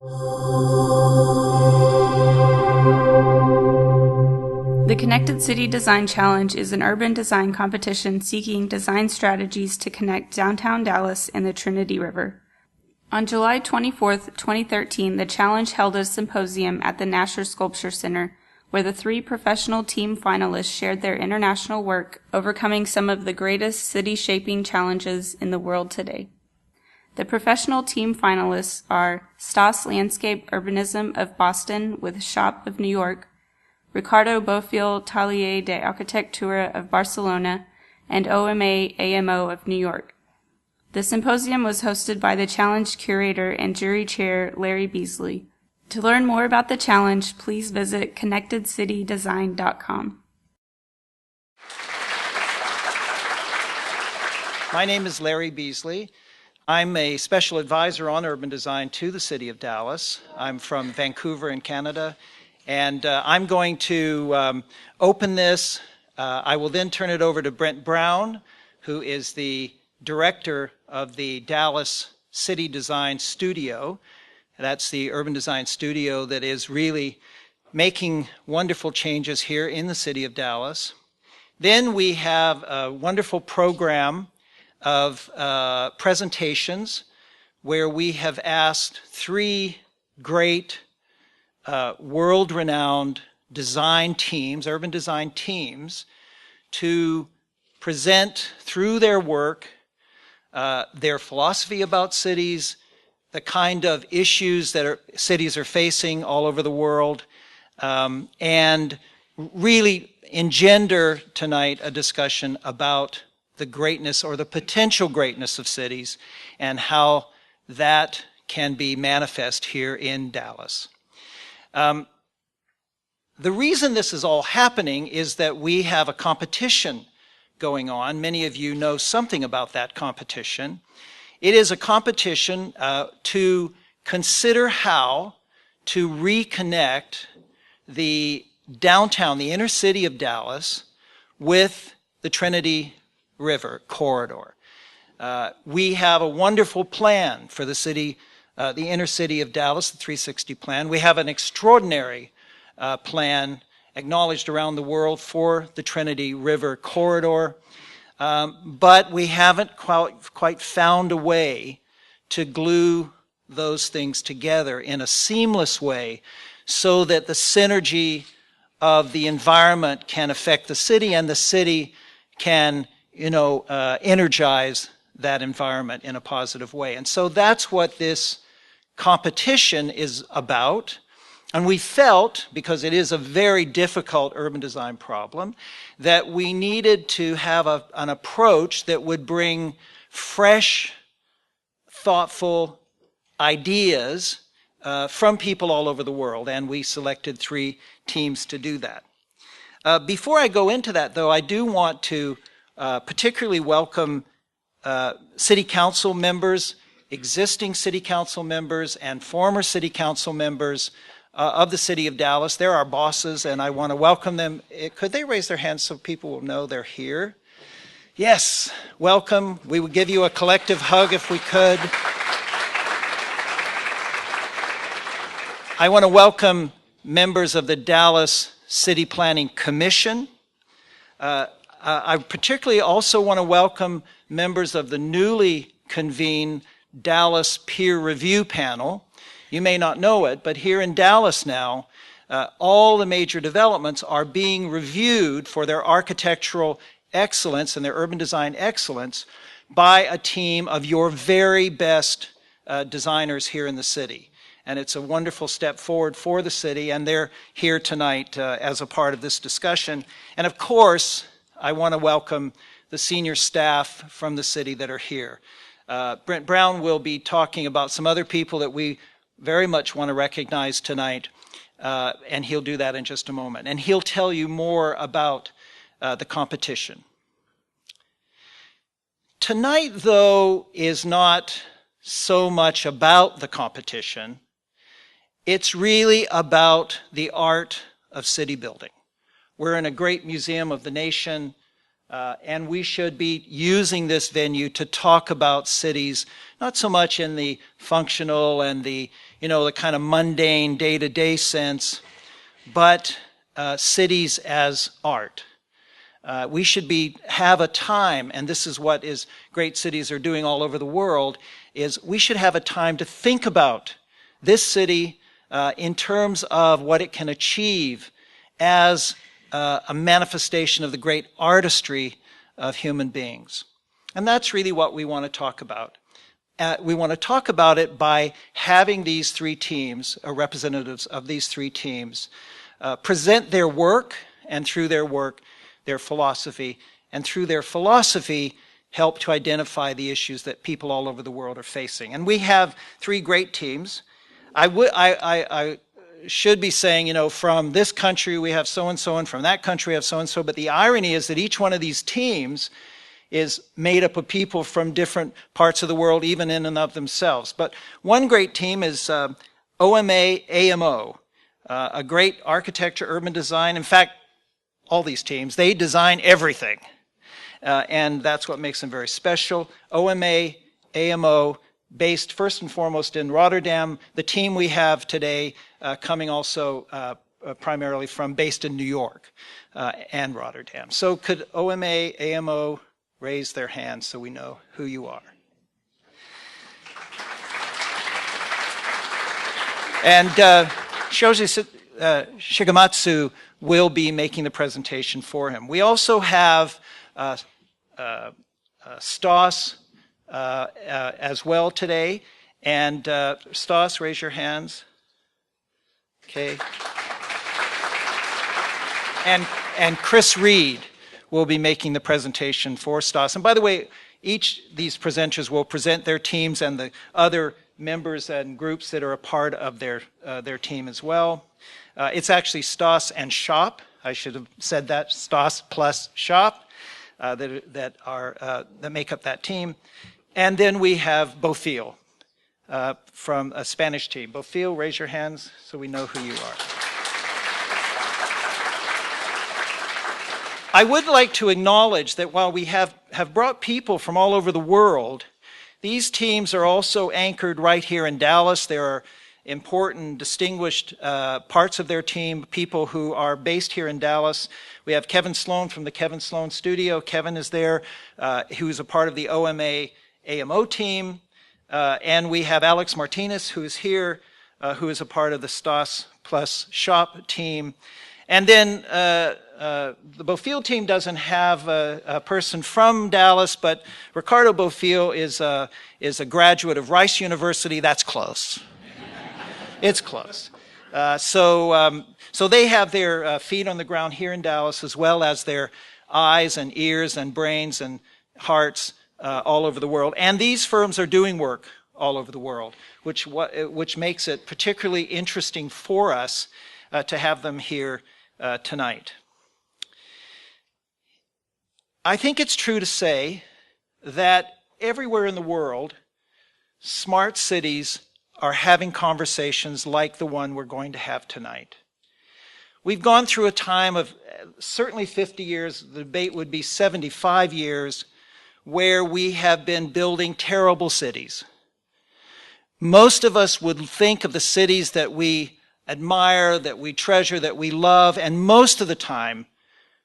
The Connected City Design Challenge is an urban design competition seeking design strategies to connect downtown Dallas and the Trinity River. On July 24, 2013, the challenge held a symposium at the Nasher Sculpture Center, where the 3 professional team finalists shared their international work overcoming some of the greatest city-shaping challenges in the world today. The professional team finalists are Stoss Urbanism of Boston with SHoP of New York, Ricardo Bofill de Arquitectura of Barcelona, and OMA AMO of New York. The symposium was hosted by the challenge curator and jury chair Larry Beasley. To learn more about the challenge, please visit connectedcitydesign.com. My name is Larry Beasley. I'm a special advisor on urban design to the City of Dallas. I'm from Vancouver in Canada, and I'm going to open this. I will then turn it over to Brent Brown, who is the director of the Dallas City Design Studio. That's the urban design studio that is really making wonderful changes here in the City of Dallas. Then we have a wonderful program of presentations where we have asked 3 great world-renowned design teams, urban design teams, to present through their work their philosophy about cities, the kind of issues that cities are facing all over the world, and really engender tonight a discussion about the greatness or the potential greatness of cities and how that can be manifest here in Dallas. The reason this is all happening is that we have a competition going on. Many of you know something about that competition. It is a competition to consider how to reconnect the downtown, the inner city of Dallas, with the Trinity River corridor. We have a wonderful plan for the city, the inner city of Dallas, the 360 plan. We have an extraordinary plan acknowledged around the world for the Trinity River corridor, but we haven't quite found a way to glue those things together in a seamless way so that the synergy of the environment can affect the city and the city can, energize that environment in a positive way. And so that's what this competition is about. And we felt, because it is a very difficult urban design problem, that we needed to have an approach that would bring fresh, thoughtful ideas from people all over the world. And we selected 3 teams to do that. Before I go into that, though, I do want to particularly welcome city council members, existing city council members, and former city council members of the City of Dallas. They're our bosses, and I want to welcome them. Could they raise their hands so people will know they're here? Yes, welcome. We would give you a collective hug if we could. I want to welcome members of the Dallas City Planning Commission. I particularly also want to welcome members of the newly convened Dallas Peer Review Panel. You may not know it, but here in Dallas now, all the major developments are being reviewed for their architectural excellence and their urban design excellence by a team of your very best designers here in the city. And it's a wonderful step forward for the city, and they're here tonight as a part of this discussion. And of course, I want to welcome the senior staff from the city that are here. Brent Brown will be talking about some other people that we very much want to recognize tonight, and he'll do that in just a moment. And he'll tell you more about the competition. Tonight, though, is not so much about the competition. It's really about the art of city building. We're in a great museum of the nation, and we should be using this venue to talk about cities, not so much in the functional and the the kind of mundane day-to-day sense, but cities as art. We should have a time, and this is what great cities are doing all over the world, is we should have a time to think about this city in terms of what it can achieve as a manifestation of the great artistry of human beings. And that's really what we want to talk about. We want to talk about it by having these three teams, representatives of these three teams, present their work, and through their work, their philosophy, and through their philosophy, help to identify the issues that people all over the world are facing. And we have three great teams. I should be saying, from this country we have so-and-so, and from that country we have so-and-so, but the irony is that each one of these teams is made up of people from different parts of the world, even in and of themselves. But one great team is OMA AMO, a great architecture, urban design. In fact, all these teams, they design everything. And that's what makes them very special. OMA AMO, based first and foremost in Rotterdam. The team we have today coming also primarily based in New York and Rotterdam. So could OMA AMO raise their hands so we know who you are? And Shoji Shigematsu will be making the presentation for him. We also have Stoss as well today. And Stoss, raise your hands. Okay. And Chris Reed will be making the presentation for Stoss. And by the way, each of these presenters will present their teams and the other members and groups that are a part of their team as well. It's actually Stoss and SHoP. I should have said that, Stoss plus SHoP, that make up that team. And then we have Bofill from a Spanish team. Bofill, raise your hands so we know who you are. I would like to acknowledge that while we have brought people from all over the world, these teams are also anchored right here in Dallas. There are important, distinguished parts of their team, people who are based here in Dallas. We have Kevin Sloan from the Kevin Sloan Studio. Kevin is there, who is a part of the OMA AMO team. And we have Alex Martinez, who is here, who is a part of the Stoss plus SHoP team. And then the Bofill team doesn't have a person from Dallas, but Ricardo Bofill is a graduate of Rice University. That's close. It's close. So they have their feet on the ground here in Dallas, as well as their eyes and ears and brains and hearts all over the world. And these firms are doing work all over the world, which makes it particularly interesting for us to have them here tonight. I think it's true to say that everywhere in the world, smart cities are having conversations like the one we're going to have tonight. We've gone through a time of certainly 50 years, the debate would be 75 years, where we have been building terrible cities. Most of us would think of the cities that we admire, that we treasure, that we love, and most of the time,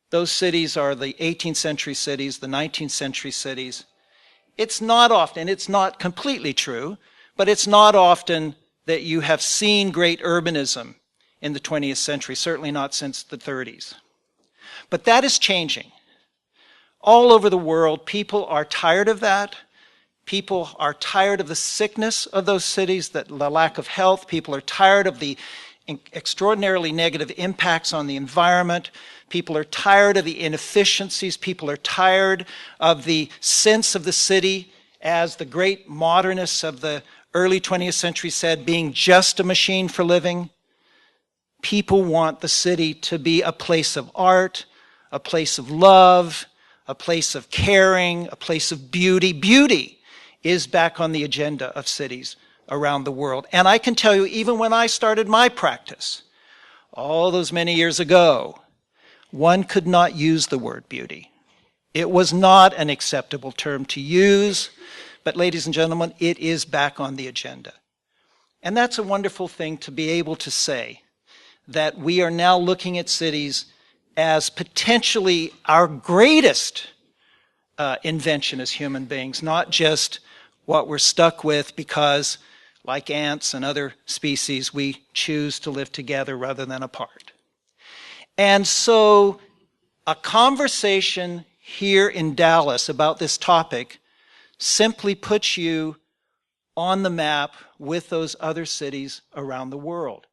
those cities are the 18th century cities, the 19th century cities. It's not often, it's not completely true, but it's not often that you have seen great urbanism in the 20th century, certainly not since the 30s. But that is changing. All over the world, people are tired of that. People are tired of the sickness of those cities, the lack of health. People are tired of the extraordinarily negative impacts on the environment. People are tired of the inefficiencies. People are tired of the sense of the city, as the great modernists of the early 20th century said, being just a machine for living. People want the city to be a place of art, a place of love, a place of caring, a place of beauty. Beauty is back on the agenda of cities around the world. And I can tell you, even when I started my practice, all those many years ago, one could not use the word beauty. It was not an acceptable term to use, but ladies and gentlemen, it is back on the agenda. And that's a wonderful thing to be able to say, that we are now looking at cities as potentially our greatest invention as human beings, not just what we're stuck with because, like ants and other species, we choose to live together rather than apart. And so a conversation here in Dallas about this topic simply puts you on the map with those other cities around the world.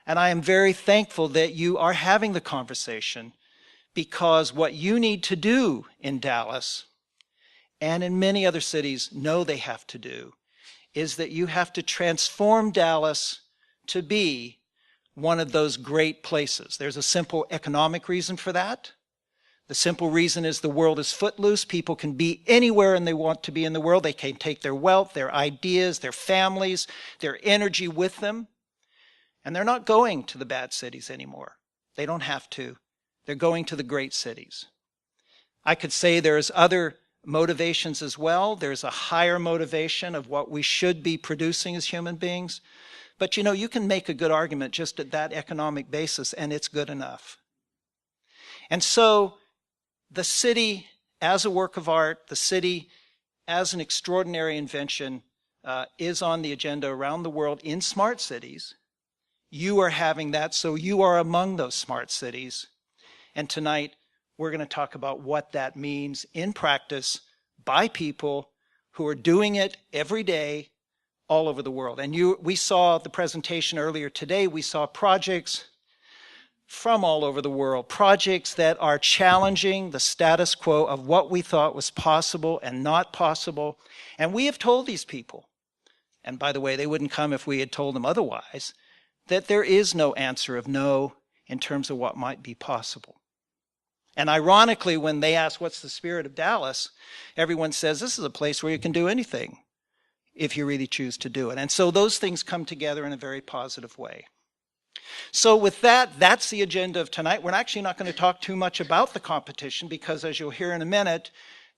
And I am very thankful that you are having the conversation, because what you need to do in Dallas and in many other cities know they have to do is that you have to transform Dallas to be one of those great places. There's a simple economic reason for that. The simple reason is the world is footloose. People can be anywhere and they want to be in the world. They can take their wealth, their ideas, their families, their energy with them. And they're not going to the bad cities anymore. They don't have to. They're going to the great cities. I could say there's other motivations as well. There's a higher motivation of what we should be producing as human beings. But you know, you can make a good argument just at that economic basis, and it's good enough. And so the city as a work of art, the city as an extraordinary invention is on the agenda around the world in smart cities. You are having that, so you are among those smart cities. And tonight, we're going to talk about what that means in practice by people who are doing it every day all over the world. And we saw the presentation earlier today. We saw projects from all over the world, projects that are challenging the status quo of what we thought was possible and not possible. And we have told these people, and by the way, they wouldn't come if we had told them otherwise, that there is no answer of no in terms of what might be possible. And ironically, when they ask what's the spirit of Dallas, everyone says this is a place where you can do anything if you really choose to do it. And so those things come together in a very positive way. So with that, that's the agenda of tonight. We're actually not going to talk too much about the competition because, as you'll hear in a minute,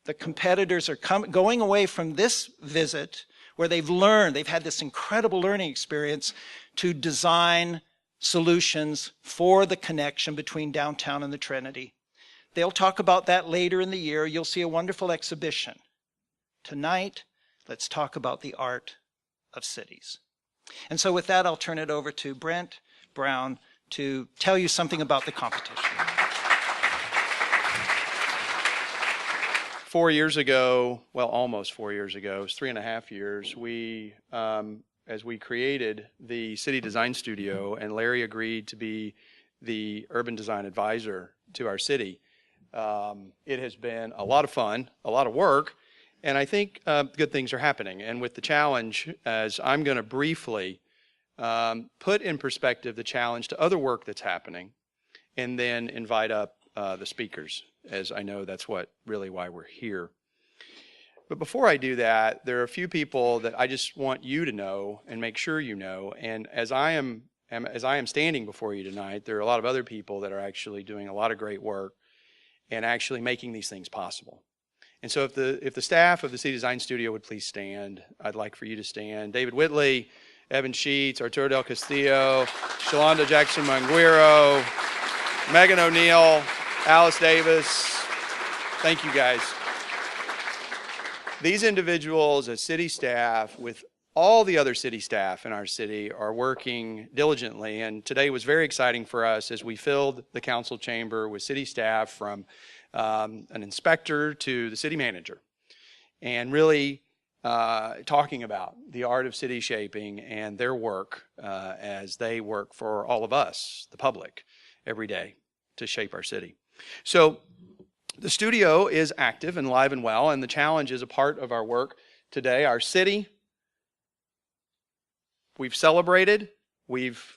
the competitors are going away from this visit where they've had this incredible learning experience to design solutions for the connection between downtown and the Trinity. They'll talk about that later in the year. You'll see a wonderful exhibition. Tonight, let's talk about the art of cities. And so with that, I'll turn it over to Brent Brown to tell you something about the competition. 4 years ago, well, almost 4 years ago, it was 3.5 years, as we created the City Design Studio, and Larry agreed to be the urban design advisor to our city. It has been a lot of fun, a lot of work, and I think good things are happening. And with the challenge, as I'm going to briefly put in perspective the challenge to other work that's happening, and then invite up the speakers, as I know that's really why we're here. But before I do that, there are a few people that I just want you to know and make sure you know. And as I am standing before you tonight, there are a lot of other people that are actually doing a lot of great work and actually making these things possible. And so if the staff of the City Design Studio would please stand, I'd like for you to stand. David Whitley, Evan Sheets, Arturo Del Castillo, Shalonda Jackson Manguero, Megan O'Neill, Alice Davis. Thank you, guys. These individuals as city staff with all the other city staff in our city are working diligently, and today was very exciting for us as we filled the council chamber with city staff from an inspector to the city manager, and really talking about the art of city shaping and their work as they work for all of us, the public, every day to shape our city. So the studio is active and live and well, and the challenge is a part of our work today. Our city, we've celebrated, we've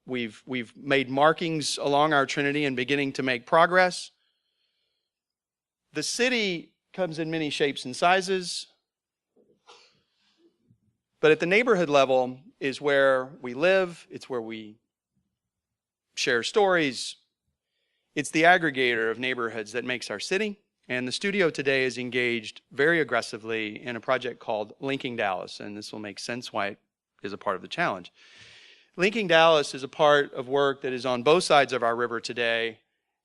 made markings along our Trinity and beginning to make progress. The city comes in many shapes and sizes, but at the neighborhood level is where we live, it's where we share stories. It's the aggregator of neighborhoods that makes our city, and the studio today is engaged very aggressively in a project called Linking Dallas, and this will make sense why it is a part of the challenge. Linking Dallas is a part of work that is on both sides of our river today.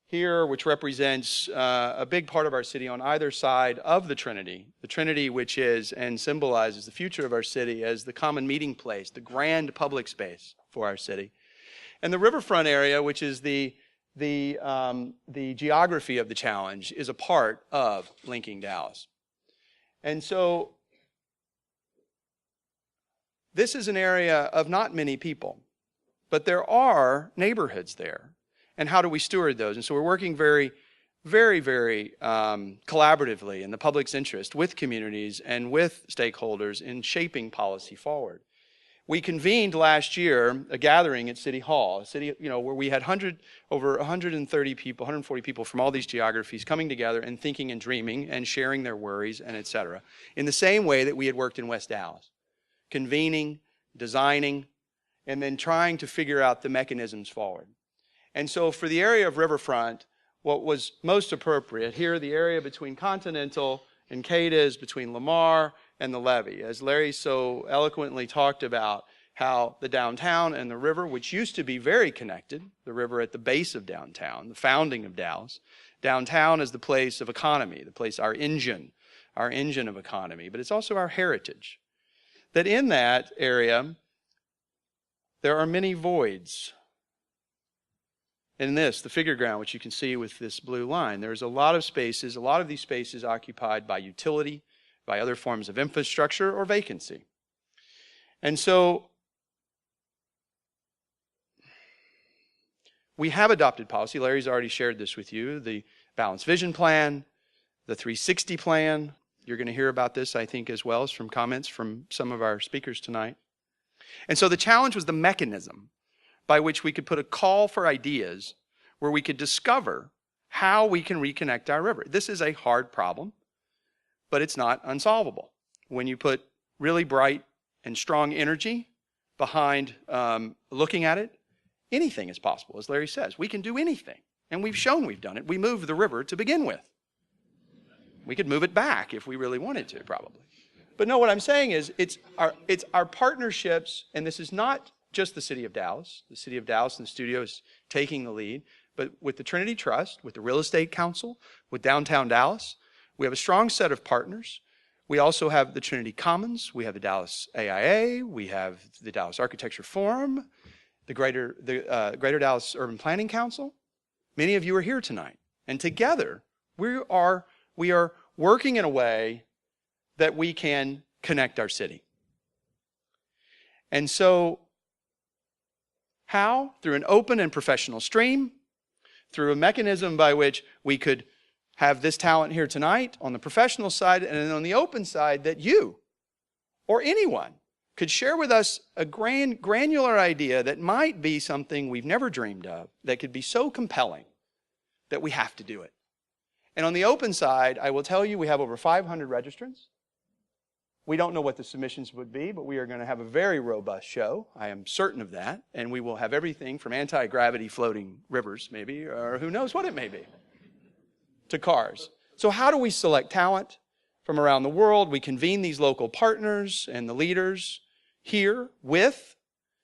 Here, which represents a big part of our city on either side of the Trinity which is and symbolizes the future of our city as the common meeting place, the grand public space for our city. And the riverfront area, which is the geography of the challenge, is a part of Linking Dallas. And so this is an area of not many people, but there are neighborhoods there. And how do we steward those? And so we're working very, very, very collaboratively in the public's interest with communities and with stakeholders in shaping policy forward. We convened last year a gathering at City Hall, where we had over 130 people, 140 people from all these geographies coming together and thinking and dreaming and sharing their worries and et cetera, in the same way that we had worked in West Dallas, convening, designing, and then trying to figure out the mechanisms forward. And so for the area of riverfront, what was most appropriate here, the area between Continental and Cadiz, between Lamar and the levee, as Larry so eloquently talked about how the downtown and the river, which used to be very connected, the river at the base of downtown, the founding of Dallas, downtown is the place of economy, the place, our engine of economy, but it's also our heritage. That in that area, there are many voids. In this, the figure ground, which you can see with this blue line, there's a lot of spaces, a lot of these spaces occupied by utility, by other forms of infrastructure, or vacancy. And so we have adopted policy. Larry's already shared this with you, the Balanced Vision Plan, the 360 Plan. You're going to hear about this, I think, as well as from comments from some of our speakers tonight. And so the challenge was the mechanism by which we could put a call for ideas where we could discover how we can reconnect our river. This is a hard problem, but it's not unsolvable. When you put really bright and strong energy behind looking at it, anything is possible, as Larry says. We can do anything, and we've shown we've done it. We moved the river to begin with. We could move it back if we really wanted to, probably. But no, what I'm saying is it's our partnerships, and this is not just the City of Dallas. The City of Dallas and the studio is taking the lead, but with the Trinity Trust, with the Real Estate Council, with Downtown Dallas, we have a strong set of partners. We also have the Trinity Commons, we have the Dallas AIA, we have the Dallas Architecture Forum, the Greater Dallas Urban Planning Council. Many of you are here tonight, and together we are working in a way that we can connect our city. And so how? Through an open and professional stream, through a mechanism by which we could have this talent here tonight on the professional side, and then on the open side that you or anyone could share with us a granular idea that might be something we've never dreamed of, that could be so compelling that we have to do it. And on the open side, I will tell you we have over 500 registrants. We don't know what the submissions would be, but we are going to have a very robust show. I am certain of that. And we will have everything from anti-gravity floating rivers, maybe, or who knows what it may be, to cars. So how do we select talent from around the world? We convene these local partners and the leaders here with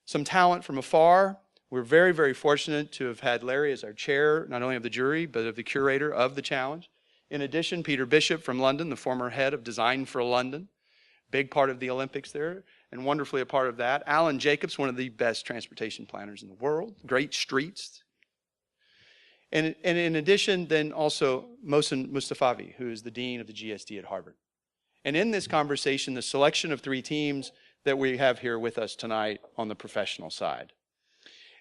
some talent from afar. We're very, very fortunate to have had Larry as our chair, not only of the jury, but of the curator of the challenge. In addition, Peter Bishop from London, the former head of Design for London, big part of the Olympics there, and wonderfully a part of that. Alan Jacobs, one of the best transportation planners in the world, great streets. And in addition, then also Mohsen Mustafavi, who is the dean of the GSD at Harvard. And in this conversation, the selection of 3 teams that we have here with us tonight on the professional side.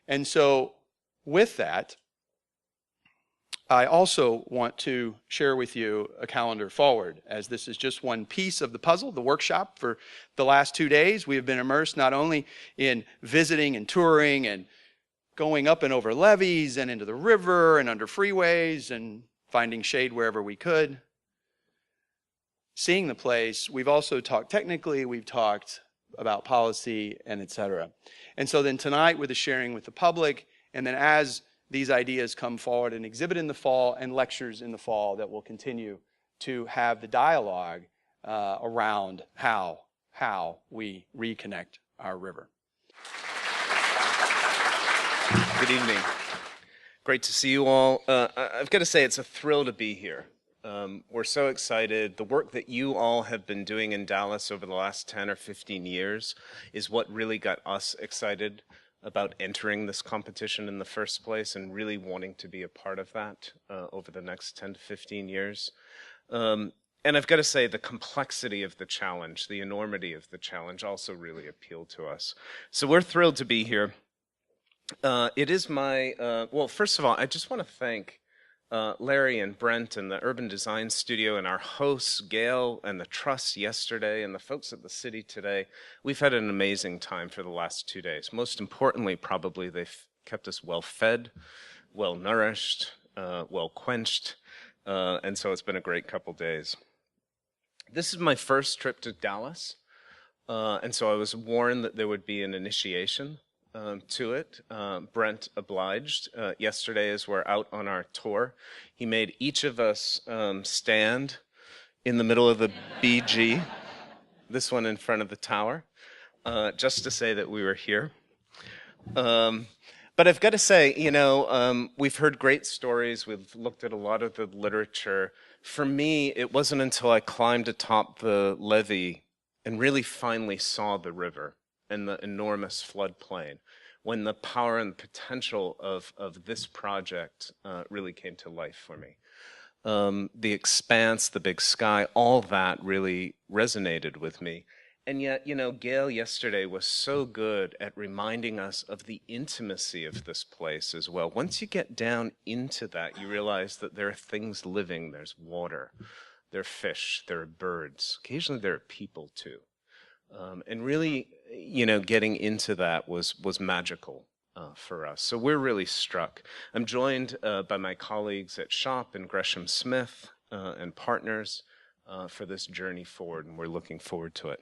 And so with that, I also want to share with you a calendar forward, as this is just one piece of the puzzle, the workshop. For the last 2 days, we have been immersed not only in visiting and touring and going up and over levees and into the river and under freeways and finding shade wherever we could, seeing the place. We've also talked technically, we've talked about policy and et cetera. And so then tonight with the sharing with the public, and then as these ideas come forward and exhibit in the fall and lectures in the fall that will continue to have the dialogue around how we reconnect our river. Good evening. Great to see you all. I've got to say, it's a thrill to be here. We're so excited. The work that you all have been doing in Dallas over the last 10 or 15 years is what really got us excited about entering this competition in the first place and really wanting to be a part of that over the next 10 to 15 years. And I've got to say, the complexity of the challenge, the enormity of the challenge also really appealed to us. So we're thrilled to be here. It is my, well, first of all, I just want to thank Larry and Brent and the Urban Design Studio and our hosts, Gail and the Trust yesterday and the folks at the city today. We've had an amazing time for the last 2 days. Most importantly, probably, they've kept us well fed, well nourished, well quenched, and so it's been a great couple days. This is my first trip to Dallas, and so I was warned that there would be an initiation to it. Brent obliged yesterday as we're out on our tour. He made each of us stand in the middle of the BG, this one in front of the tower, just to say that we were here. But I've got to say, you know, we've heard great stories. We've looked at a lot of the literature. For me, it wasn't until I climbed atop the levee and really finally saw the river and the enormous floodplain, when the power and potential of this project really came to life for me. The expanse, the big sky, all that really resonated with me. And yet, you know, Gail yesterday was so good at reminding us of the intimacy of this place as well. Once you get down into that, you realize that there are things living. There's water, there are fish, there are birds. Occasionally there are people too. And really, you know, getting into that was magical for us. So we're really struck. I'm joined by my colleagues at SHoP and Gresham Smith and partners for this journey forward, and we're looking forward to it.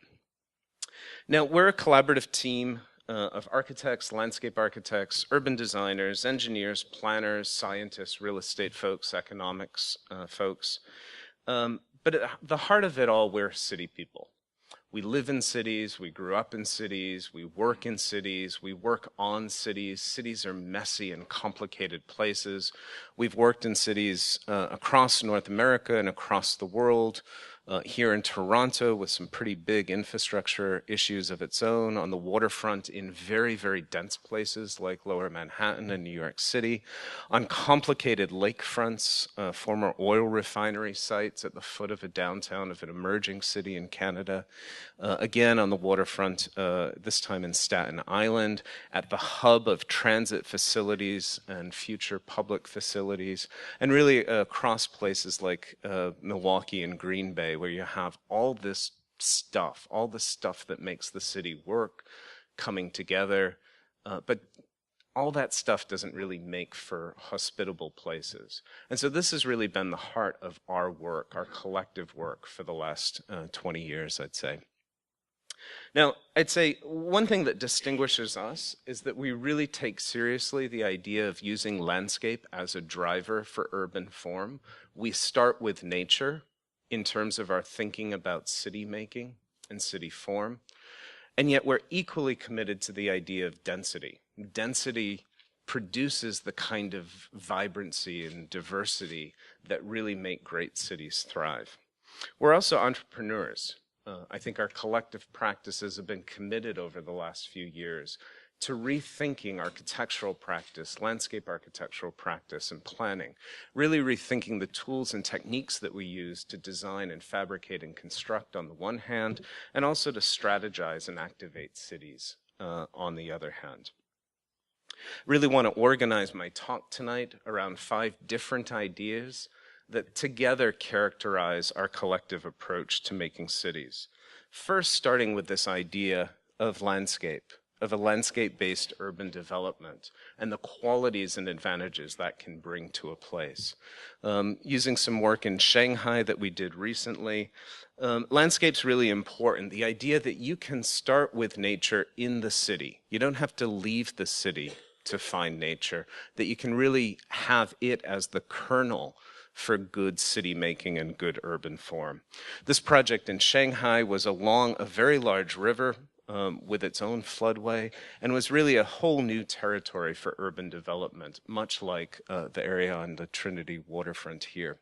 Now, we're a collaborative team of architects, landscape architects, urban designers, engineers, planners, scientists, real estate folks, economics folks. But at the heart of it all, we're city people. We live in cities, we grew up in cities, we work in cities, we work on cities. Cities are messy and complicated places. We've worked in cities across North America and across the world. Here in Toronto with some pretty big infrastructure issues of its own, on the waterfront in very, very dense places like Lower Manhattan and New York City, on complicated lakefronts, former oil refinery sites at the foot of a downtown of an emerging city in Canada, again on the waterfront, this time in Staten Island, at the hub of transit facilities and future public facilities, and really across places like Milwaukee and Green Bay, where you have all this stuff, all the stuff that makes the city work, coming together. But all that stuff doesn't really make for hospitable places. And so this has really been the heart of our work, our collective work for the last 20 years, I'd say. Now, I'd say one thing that distinguishes us is that we really take seriously the idea of using landscape as a driver for urban form. We start with nature in terms of our thinking about city making and city form. And yet we're equally committed to the idea of density. Density produces the kind of vibrancy and diversity that really make great cities thrive. We're also entrepreneurs. I think our collective practices have been committed over the last few years to rethinking architectural practice, landscape architectural practice and planning, really rethinking the tools and techniques that we use to design and fabricate and construct on the one hand, and also to strategize and activate cities on the other hand. Really want to organize my talk tonight around 5 different ideas that together characterize our collective approach to making cities. First, starting with this idea of landscape, of a landscape-based urban development and the qualities and advantages that can bring to a place. Using some work in Shanghai that we did recently, landscape's really important. The idea that you can start with nature in the city. You don't have to leave the city to find nature, that you can really have it as the kernel for good city making and good urban form. This project in Shanghai was along a very large river, with its own floodway, and was really a whole new territory for urban development, much like the area on the Trinity waterfront here.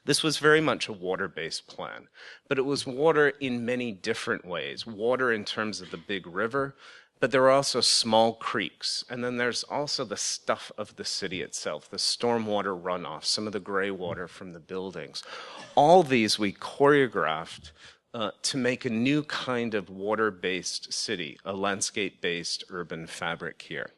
This was very much a water-based plan, but it was water in many different ways. Water in terms of the big river, but there are also small creeks. And then there's also the stuff of the city itself, the stormwater runoff, some of the gray water from the buildings. All these we choreographed to make a new kind of water-based city, a landscape-based urban fabric here.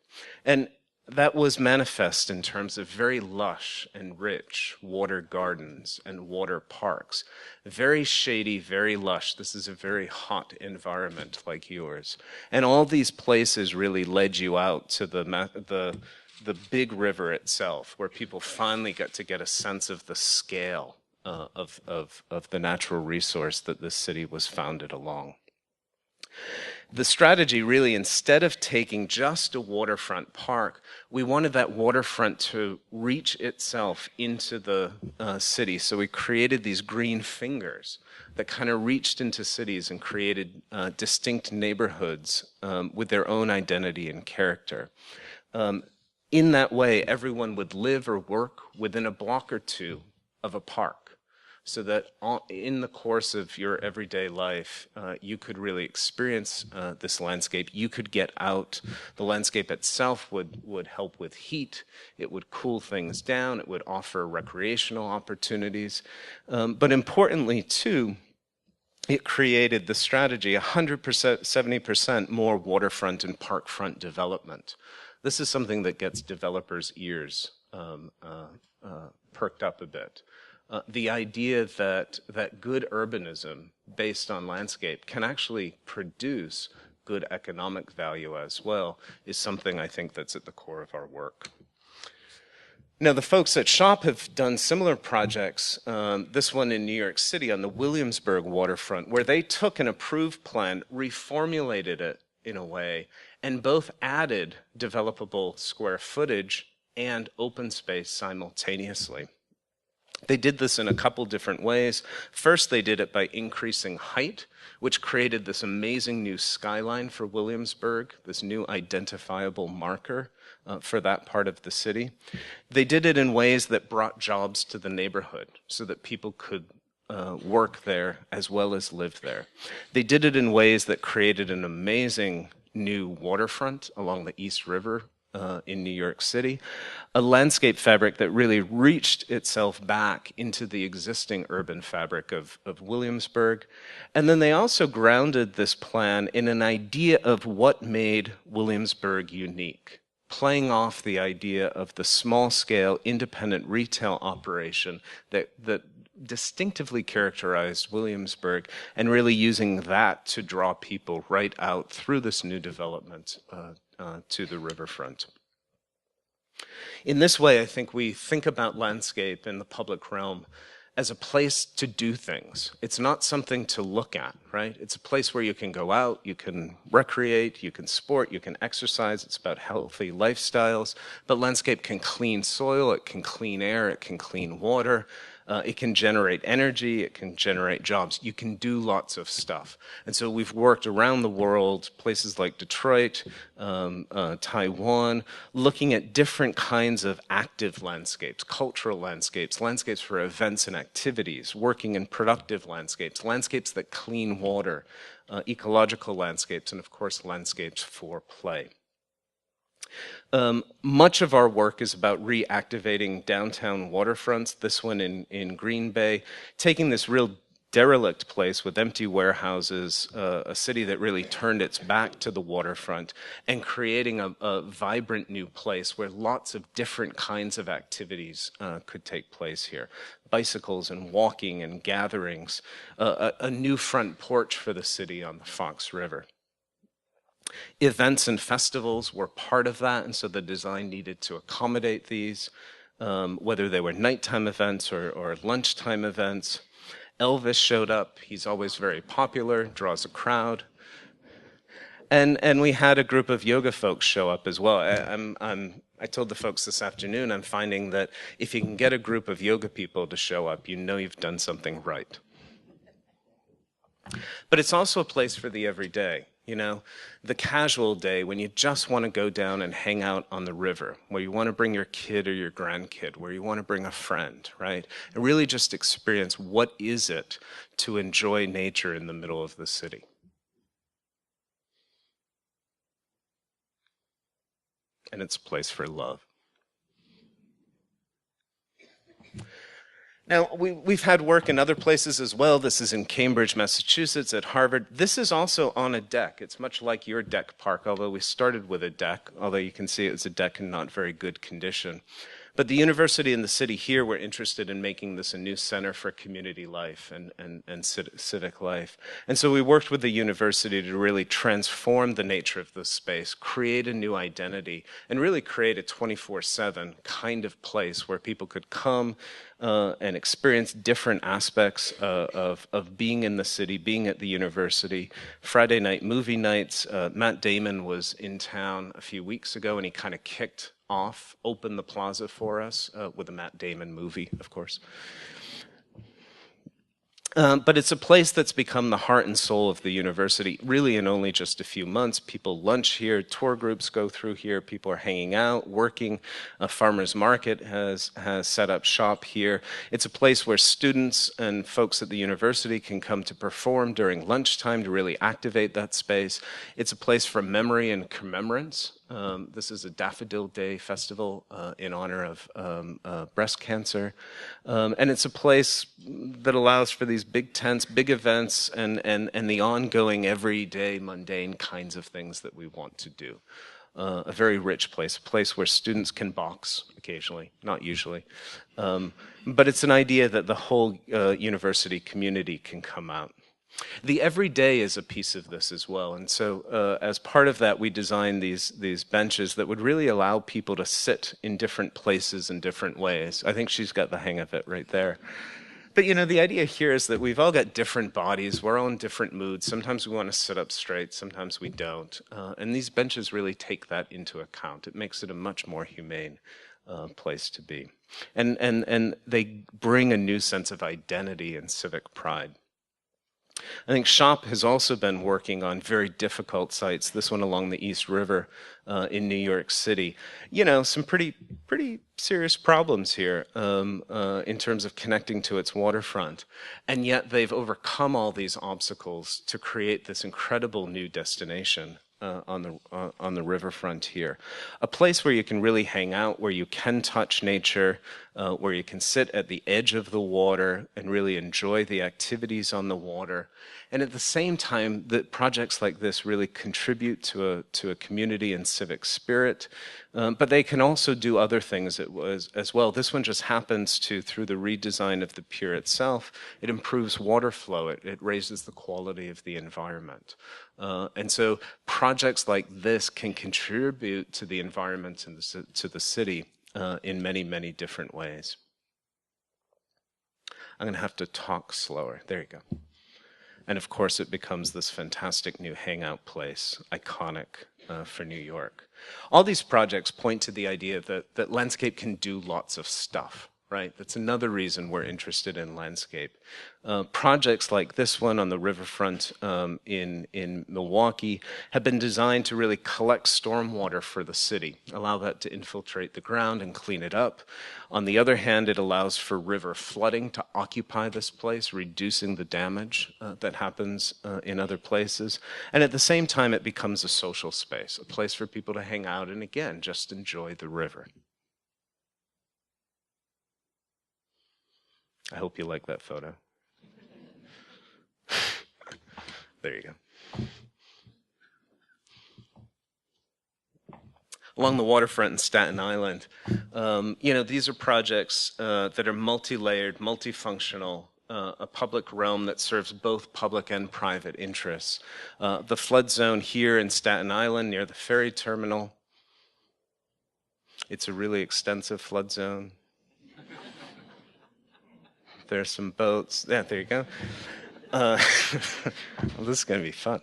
And that was manifest in terms of very lush and rich water gardens and water parks. Very shady, very lush. This is a very hot environment like yours. And all these places really led you out to the big river itself, where people finally got to get a sense of the scale of the natural resource that this city was founded along. The strategy really, instead of taking just a waterfront park, we wanted that waterfront to reach itself into the city. So we created these green fingers that kind of reached into cities and created distinct neighborhoods with their own identity and character. In that way, everyone would live or work within a block or two of a park, so that in the course of your everyday life, you could really experience this landscape. You could get out. The landscape itself would help with heat. It would cool things down. It would offer recreational opportunities. But importantly, too, it created the strategy, 100%, 70% more waterfront and parkfront development. This is something that gets developers' ears perked up a bit. The idea that good urbanism based on landscape can actually produce good economic value as well is something I think that's at the core of our work. Now, the folks at SHoP have done similar projects, this one in New York City on the Williamsburg waterfront, where they took an approved plan, reformulated it in a way, and both added developable square footage and open space simultaneously. They did this in a couple different ways. First, they did it by increasing height, which created this amazing new skyline for Williamsburg, this new identifiable marker for that part of the city. They did it in ways that brought jobs to the neighborhood so that people could work there as well as live there. They did it in ways that created an amazing new waterfront along the East River in New York City, a landscape fabric that really reached itself back into the existing urban fabric of Williamsburg. And then they also grounded this plan in an idea of what made Williamsburg unique, playing off the idea of the small-scale independent retail operation that distinctively characterized Williamsburg, and really using that to draw people right out through this new development to the riverfront. In this way, I think we think about landscape in the public realm as a place to do things. It's not something to look at, right? It's a place where you can go out, you can recreate, you can sport, you can exercise. It's about healthy lifestyles. But landscape can clean soil, it can clean air, it can clean water. It can generate energy, it can generate jobs. You can do lots of stuff. And so we've worked around the world, places like Detroit, Taiwan, looking at different kinds of active landscapes, cultural landscapes, landscapes for events and activities, working in productive landscapes, landscapes that clean water, ecological landscapes, and of course landscapes for play. Much of our work is about reactivating downtown waterfronts, this one in Green Bay, taking this real derelict place with empty warehouses, a city that really turned its back to the waterfront, and creating a vibrant new place where lots of different kinds of activities could take place here. Bicycles and walking and gatherings, a new front porch for the city on the Fox River. Events and festivals were part of that, and so the design needed to accommodate these, whether they were nighttime events or lunchtime events. Elvis showed up. He's always very popular, draws a crowd. And we had a group of yoga folks show up as well. I told the folks this afternoon, I'm finding that if you can get a group of yoga people to show up, you know you've done something right. But it's also a place for the everyday, you know, the casual day when you just want to go down and hang out on the river, where you want to bring your kid or your grandkid, where you want to bring a friend, right? And really just experience what is it to enjoy nature in the middle of the city. And it's a place for love. Now, we've had work in other places as well. This is in Cambridge, Massachusetts, at Harvard. This is also on a deck. It's much like your deck park, although we started with a deck, although you can see it's a deck in not very good condition. But the university and the city here were interested in making this a new center for community life and civic life. And so we worked with the university to really transform the nature of this space, create a new identity, and really create a 24/7 kind of place where people could come and experience different aspects of being in the city, being at the university. Friday night movie nights. Matt Damon was in town a few weeks ago, and he kind of opened the plaza for us with a Matt Damon movie, of course. But it's a place that's become the heart and soul of the university, really in only just a few months. People lunch here, tour groups go through here, people are hanging out, working. A farmer's market has set up shop here. It's a place where students and folks at the university can come to perform during lunchtime to really activate that space. It's a place for memory and commemorance. This is a Daffodil Day festival in honor of breast cancer. And it's a place that allows for these big tents, big events, and the ongoing, everyday, mundane kinds of things that we want to do. A very rich place, a place where students can box occasionally, not usually. But it's an idea that the whole university community can come out. The everyday is a piece of this as well, and so as part of that, we designed these benches that would really allow people to sit in different places in different ways. I think she's got the hang of it right there. But you know, the idea here is that we've all got different bodies, we're all in different moods. Sometimes we want to sit up straight, sometimes we don't. And these benches really take that into account. It makes it a much more humane place to be. And they bring a new sense of identity and civic pride. I think SHoP has also been working on very difficult sites, this one along the East River in New York City. You know, some pretty serious problems here in terms of connecting to its waterfront. And yet they've overcome all these obstacles to create this incredible new destination on the riverfront here. A place where you can really hang out, where you can touch nature, where you can sit at the edge of the water and really enjoy the activities on the water. And at the same time, that projects like this really contribute to a community and civic spirit, but they can also do other things as well. This one just happens to, through the redesign of the pier itself, it improves water flow, it raises the quality of the environment. And so projects like this can contribute to the environment and to the city in many, many different ways. I'm going to have to talk slower. There you go. And of course, it becomes this fantastic new hangout place, iconic for New York. All these projects point to the idea that landscape can do lots of stuff, right? That's another reason we're interested in landscape. Projects like this one on the riverfront in Milwaukee have been designed to really collect stormwater for the city, allow that to infiltrate the ground and clean it up. On the other hand, it allows for river flooding to occupy this place, reducing the damage that happens in other places. And at the same time, it becomes a social space, a place for people to hang out and, again, just enjoy the river. I hope you like that photo. There you go. Along the waterfront in Staten Island, you know, these are projects that are multi-layered, multifunctional, a public realm that serves both public and private interests. The flood zone here in Staten Island near the ferry terminal, it's a really extensive flood zone. There's some boats. Yeah, there you go. Well, this is going to be fun.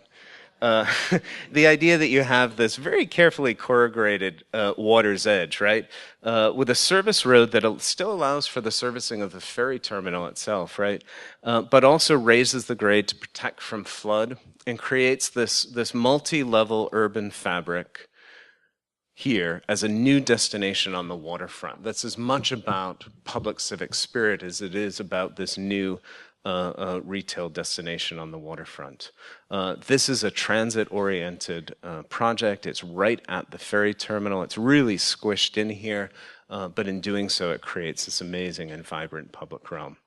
the idea that you have this very carefully corrugated water's edge, right, with a service road that still allows for the servicing of the ferry terminal itself, right, but also raises the grade to protect from flood and creates this multi-level urban fabric here as a new destination on the waterfront. That's as much about public civic spirit as it is about this new retail destination on the waterfront. This is a transit-oriented project. It's right at the ferry terminal. It's really squished in here, but in doing so, it creates this amazing and vibrant public realm.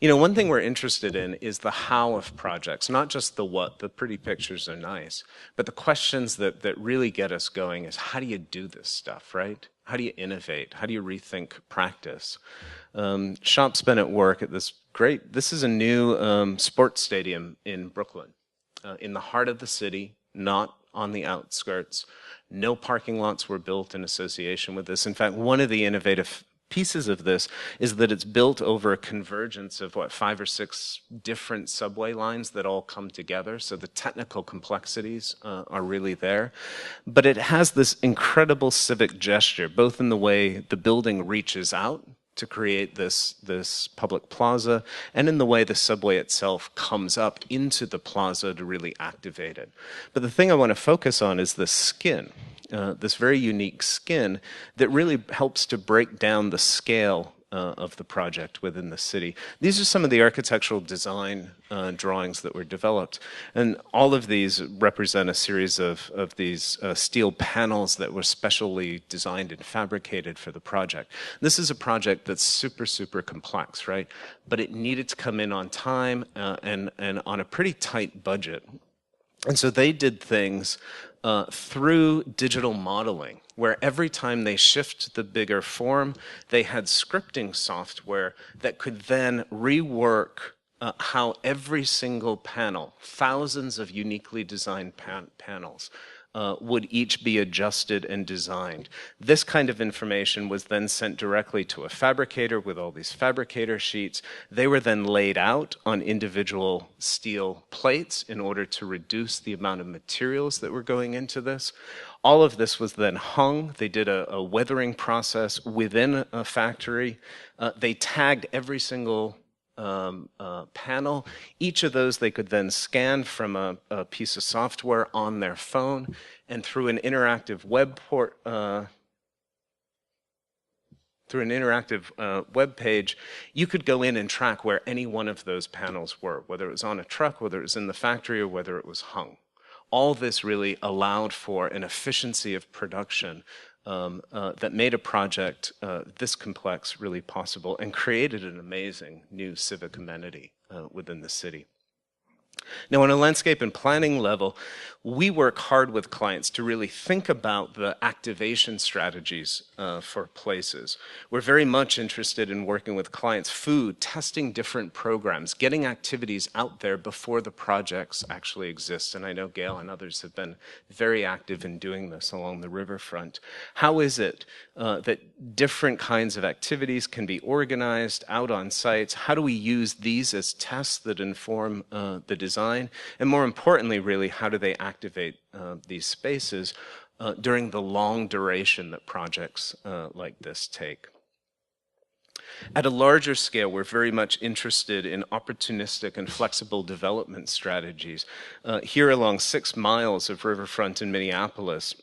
You know, one thing we're interested in is the how of projects, not just the what. The pretty pictures are nice, but the questions that really get us going is, how do you do this stuff, right? How do you innovate? How do you rethink practice? SHoP's been at work at this is a new sports stadium in Brooklyn, in the heart of the city, not on the outskirts. No parking lots were built in association with this. In fact, one of the innovative pieces of this is that it's built over a convergence of 5 or 6 different subway lines that all come together. So the technical complexities are really there. But it has this incredible civic gesture, both in the way the building reaches out to create this public plaza, and in the way the subway itself comes up into the plaza to really activate it. But the thing I want to focus on is the skin. This very unique skin that really helps to break down the scale of the project within the city. These are some of the architectural design drawings that were developed. And all of these represent a series of these steel panels that were specially designed and fabricated for the project. This is a project that's super, super complex, right? But it needed to come in on time and on a pretty tight budget. And so they did things through digital modeling, where every time they shift the bigger form, they had scripting software that could then rework how every single panel, thousands of uniquely designed panels, would each be adjusted and designed. This kind of information was then sent directly to a fabricator with all these fabricator sheets. They were then laid out on individual steel plates in order to reduce the amount of materials that were going into this. All of this was then hung. They did a weathering process within a factory. They tagged every single panel. Each of those they could then scan from a piece of software on their phone, and through an interactive web page, you could go in and track where any one of those panels were, whether it was on a truck, whether it was in the factory, or whether it was hung. All this really allowed for an efficiency of production that made a project this complex really possible and created an amazing new civic amenity within the city. Now, on a landscape and planning level, we work hard with clients to really think about the activation strategies for places. We're very much interested in working with clients, food, testing different programs, getting activities out there before the projects actually exist. And I know Gail and others have been very active in doing this along the riverfront. How is it that different kinds of activities can be organized out on sites? How do we use these as tests that inform the design? And more importantly, really, how do they activate these spaces during the long duration that projects like this take? At a larger scale, we're very much interested in opportunistic and flexible development strategies. Here along 6 miles of riverfront in Minneapolis,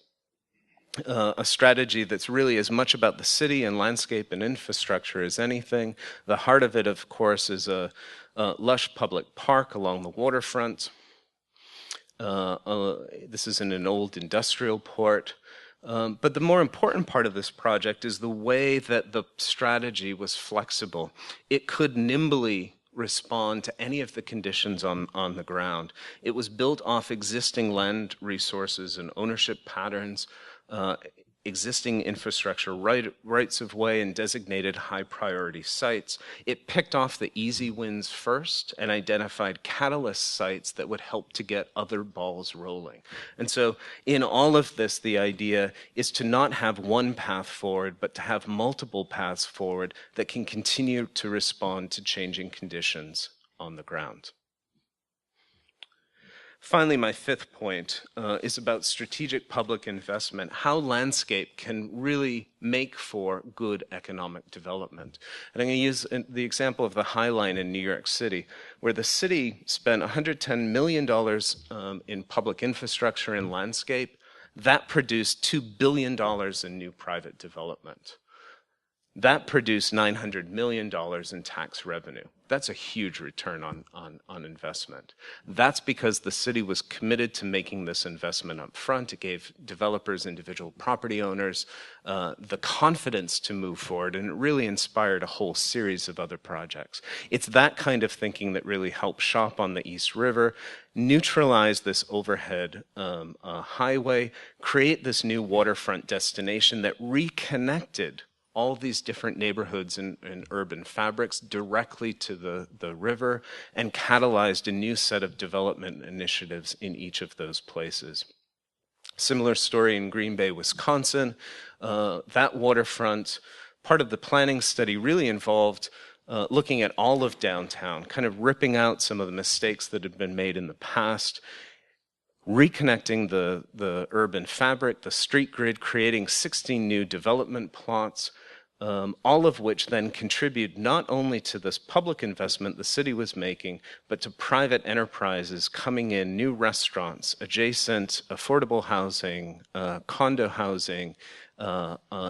a strategy that's really as much about the city and landscape and infrastructure as anything. The heart of it, of course, is a lush public park along the waterfront. This is in an old industrial port. But the more important part of this project is the way that the strategy was flexible. It could nimbly respond to any of the conditions on the ground. It was built off existing land resources and ownership patterns, existing infrastructure, rights of way, and designated high priority sites. It picked off the easy wins first and identified catalyst sites that would help to get other balls rolling. And so in all of this, the idea is to not have one path forward, but to have multiple paths forward that can continue to respond to changing conditions on the ground. Finally, my fifth point is about strategic public investment, how landscape can really make for good economic development. And I'm going to use the example of the High Line in New York City, where the city spent $110 million in public infrastructure and landscape. That produced $2 billion in new private development. That produced $900 million in tax revenue. That's a huge return on investment. That's because the city was committed to making this investment up front. It gave developers, individual property owners, the confidence to move forward, and it really inspired a whole series of other projects. It's that kind of thinking that really helped SHoP on the East River neutralize this overhead highway, create this new waterfront destination that reconnected all these different neighborhoods and urban fabrics directly to the river, and catalyzed a new set of development initiatives in each of those places. Similar story in Green Bay, Wisconsin. That waterfront, part of the planning study really involved looking at all of downtown, kind of ripping out some of the mistakes that had been made in the past, reconnecting the urban fabric, the street grid, creating 16 new development plots, all of which then contribute not only to this public investment the city was making, but to private enterprises coming in, new restaurants, adjacent affordable housing, condo housing,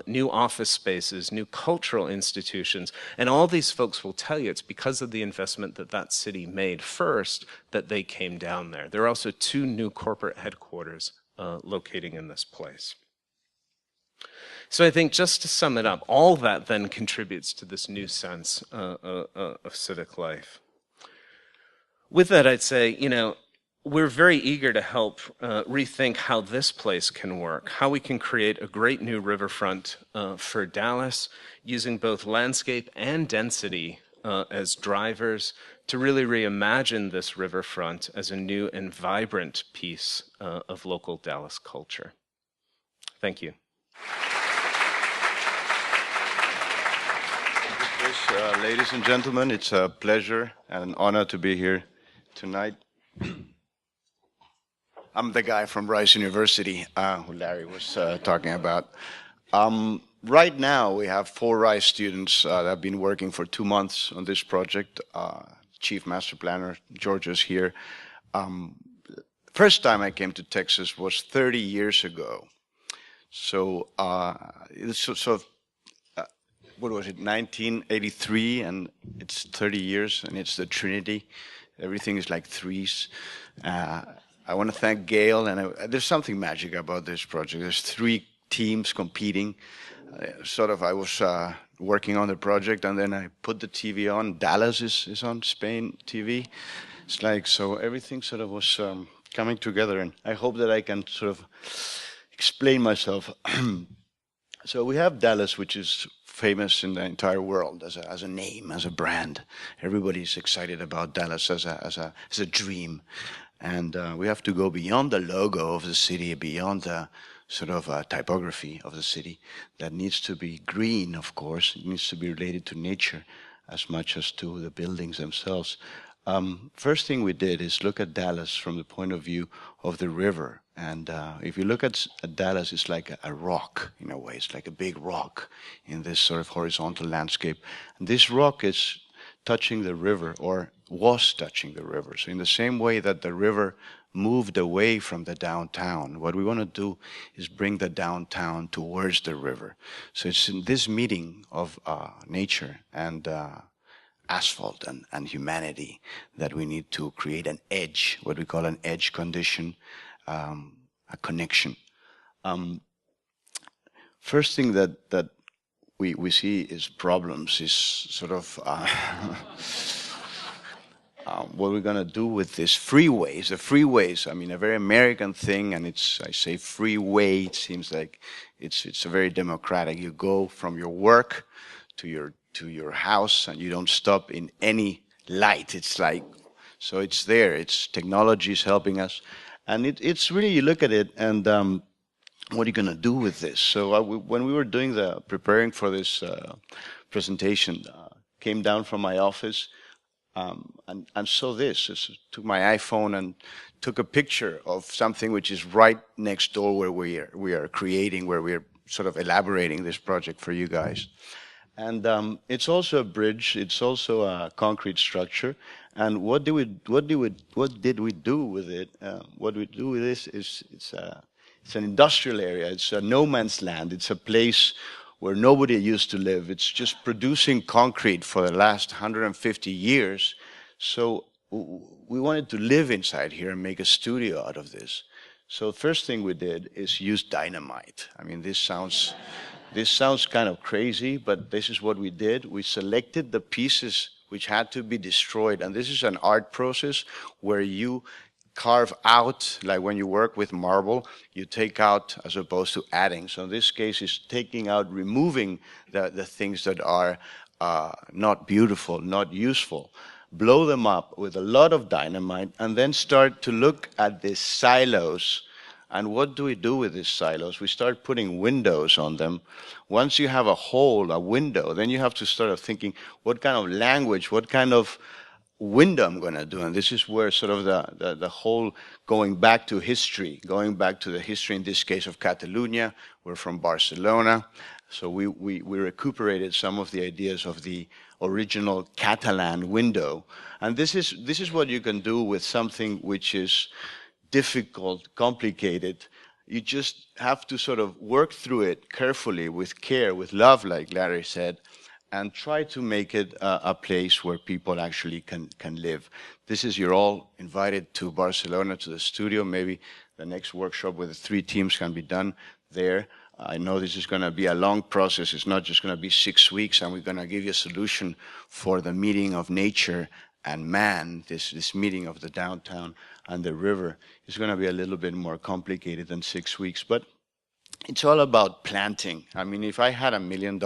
new office spaces, new cultural institutions. And all these folks will tell you it's because of the investment that that city made first that they came down there. There are also 2 new corporate headquarters locating in this place. So I think, just to sum it up, all that then contributes to this new sense of civic life. With that, I'd say, we're very eager to help rethink how this place can work, how we can create a great new riverfront for Dallas, using both landscape and density as drivers to really reimagine this riverfront as a new and vibrant piece of local Dallas culture. Thank you. Ladies and gentlemen, it's a pleasure and an honor to be here tonight. I'm the guy from Rice University who Larry was talking about. Right now, we have 4 Rice students that have been working for 2 months on this project. Chief Master Planner George is here. First time I came to Texas was 30 years ago. So it's sort of, what was it, 1983, and it's 30 years, and it's the Trinity. Everything is like threes. I want to thank Gail, and there's something magic about this project. There's 3 teams competing. I was working on the project, and then I put the TV on. Dallas is on Spain TV. It's like, so everything sort of was coming together, and I hope that I can sort of explain myself. So we have Dallas, which is famous in the entire world as a name, as a brand. Everybody's excited about Dallas as a dream. And we have to go beyond the logo of the city, beyond the sort of typography of the city that needs to be green, of course. It needs to be related to nature as much as to the buildings themselves. First thing we did is look at Dallas from the point of view of the river. And if you look at Dallas, it's like a rock in a way. It's like a big rock in this sort of horizontal landscape. And this rock is touching the river, or was touching the river. So in the same way that the river moved away from the downtown, what we want to do is bring the downtown towards the river. So it's in this meeting of nature and asphalt and humanity that we need to create an edge, what we call an edge condition, a connection. First thing that we see is problems, is sort of what we're going to do with these freeways. The freeways, I mean, a very American thing, and I say freeway, it seems like it's a very democratic. You go from your work to your house, and you don't stop in any light. It's like, so it's there. It's technology is helping us. And it's really, you look at it, and what are you going to do with this? So when we were preparing for this presentation, came down from my office, And so took my iPhone and took a picture of something which is right next door where we are creating, where we are sort of elaborating this project for you guys. And it's also a bridge. It's also a concrete structure. And what did we do with it? What we do with this is it's an industrial area. It's a no man's land. It's a place where nobody used to live. It's just producing concrete for the last 150 years. So we wanted to live inside here and make a studio out of this. So first thing we did is use dynamite. I mean, this sounds kind of crazy, but this is what we did. We selected the pieces which had to be destroyed. And this is an art process where you carve out, like when you work with marble, you take out as opposed to adding. So in this case, it's taking out, removing the things that are not beautiful, not useful. Blow them up with a lot of dynamite, and then start to look at these silos. And what do we do with these silos? We start putting windows on them. Once you have a hole, a window, then you have to start thinking, what kind of language, what kind of window I'm going to do? And this is where sort of the whole going back to history, going back to the history, in this case of Catalonia. We're from Barcelona. So we recuperated some of the ideas of the original Catalan window. And this is what you can do with something which is difficult, complicated. You just have to sort of work through it carefully, with care, with love, like Larry said, and try to make it a place where people actually can live. You're all invited to Barcelona, to the studio. Maybe the next workshop with the 3 teams can be done there. I know this is going to be a long process. It's not just going to be 6 weeks, and we're going to give you a solution for the meeting of nature and man. This meeting of the downtown and the river is going to be a little bit more complicated than 6 weeks, but it's all about planting. I mean, if I had $1 million,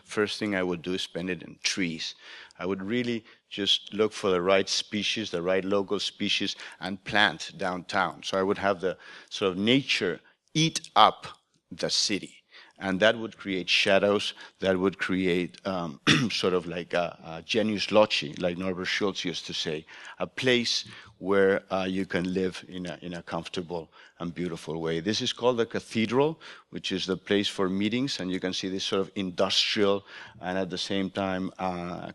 first thing I would do is spend it in trees. I would really just look for the right species, the right local species, and plant downtown. So I would have the sort of nature eat up the city. And that would create shadows, that would create sort of like a genius loci, like Norbert Schultz used to say, a place where you can live in a comfortable and beautiful way. This is called the cathedral, which is the place for meetings, and you can see this sort of industrial and at the same time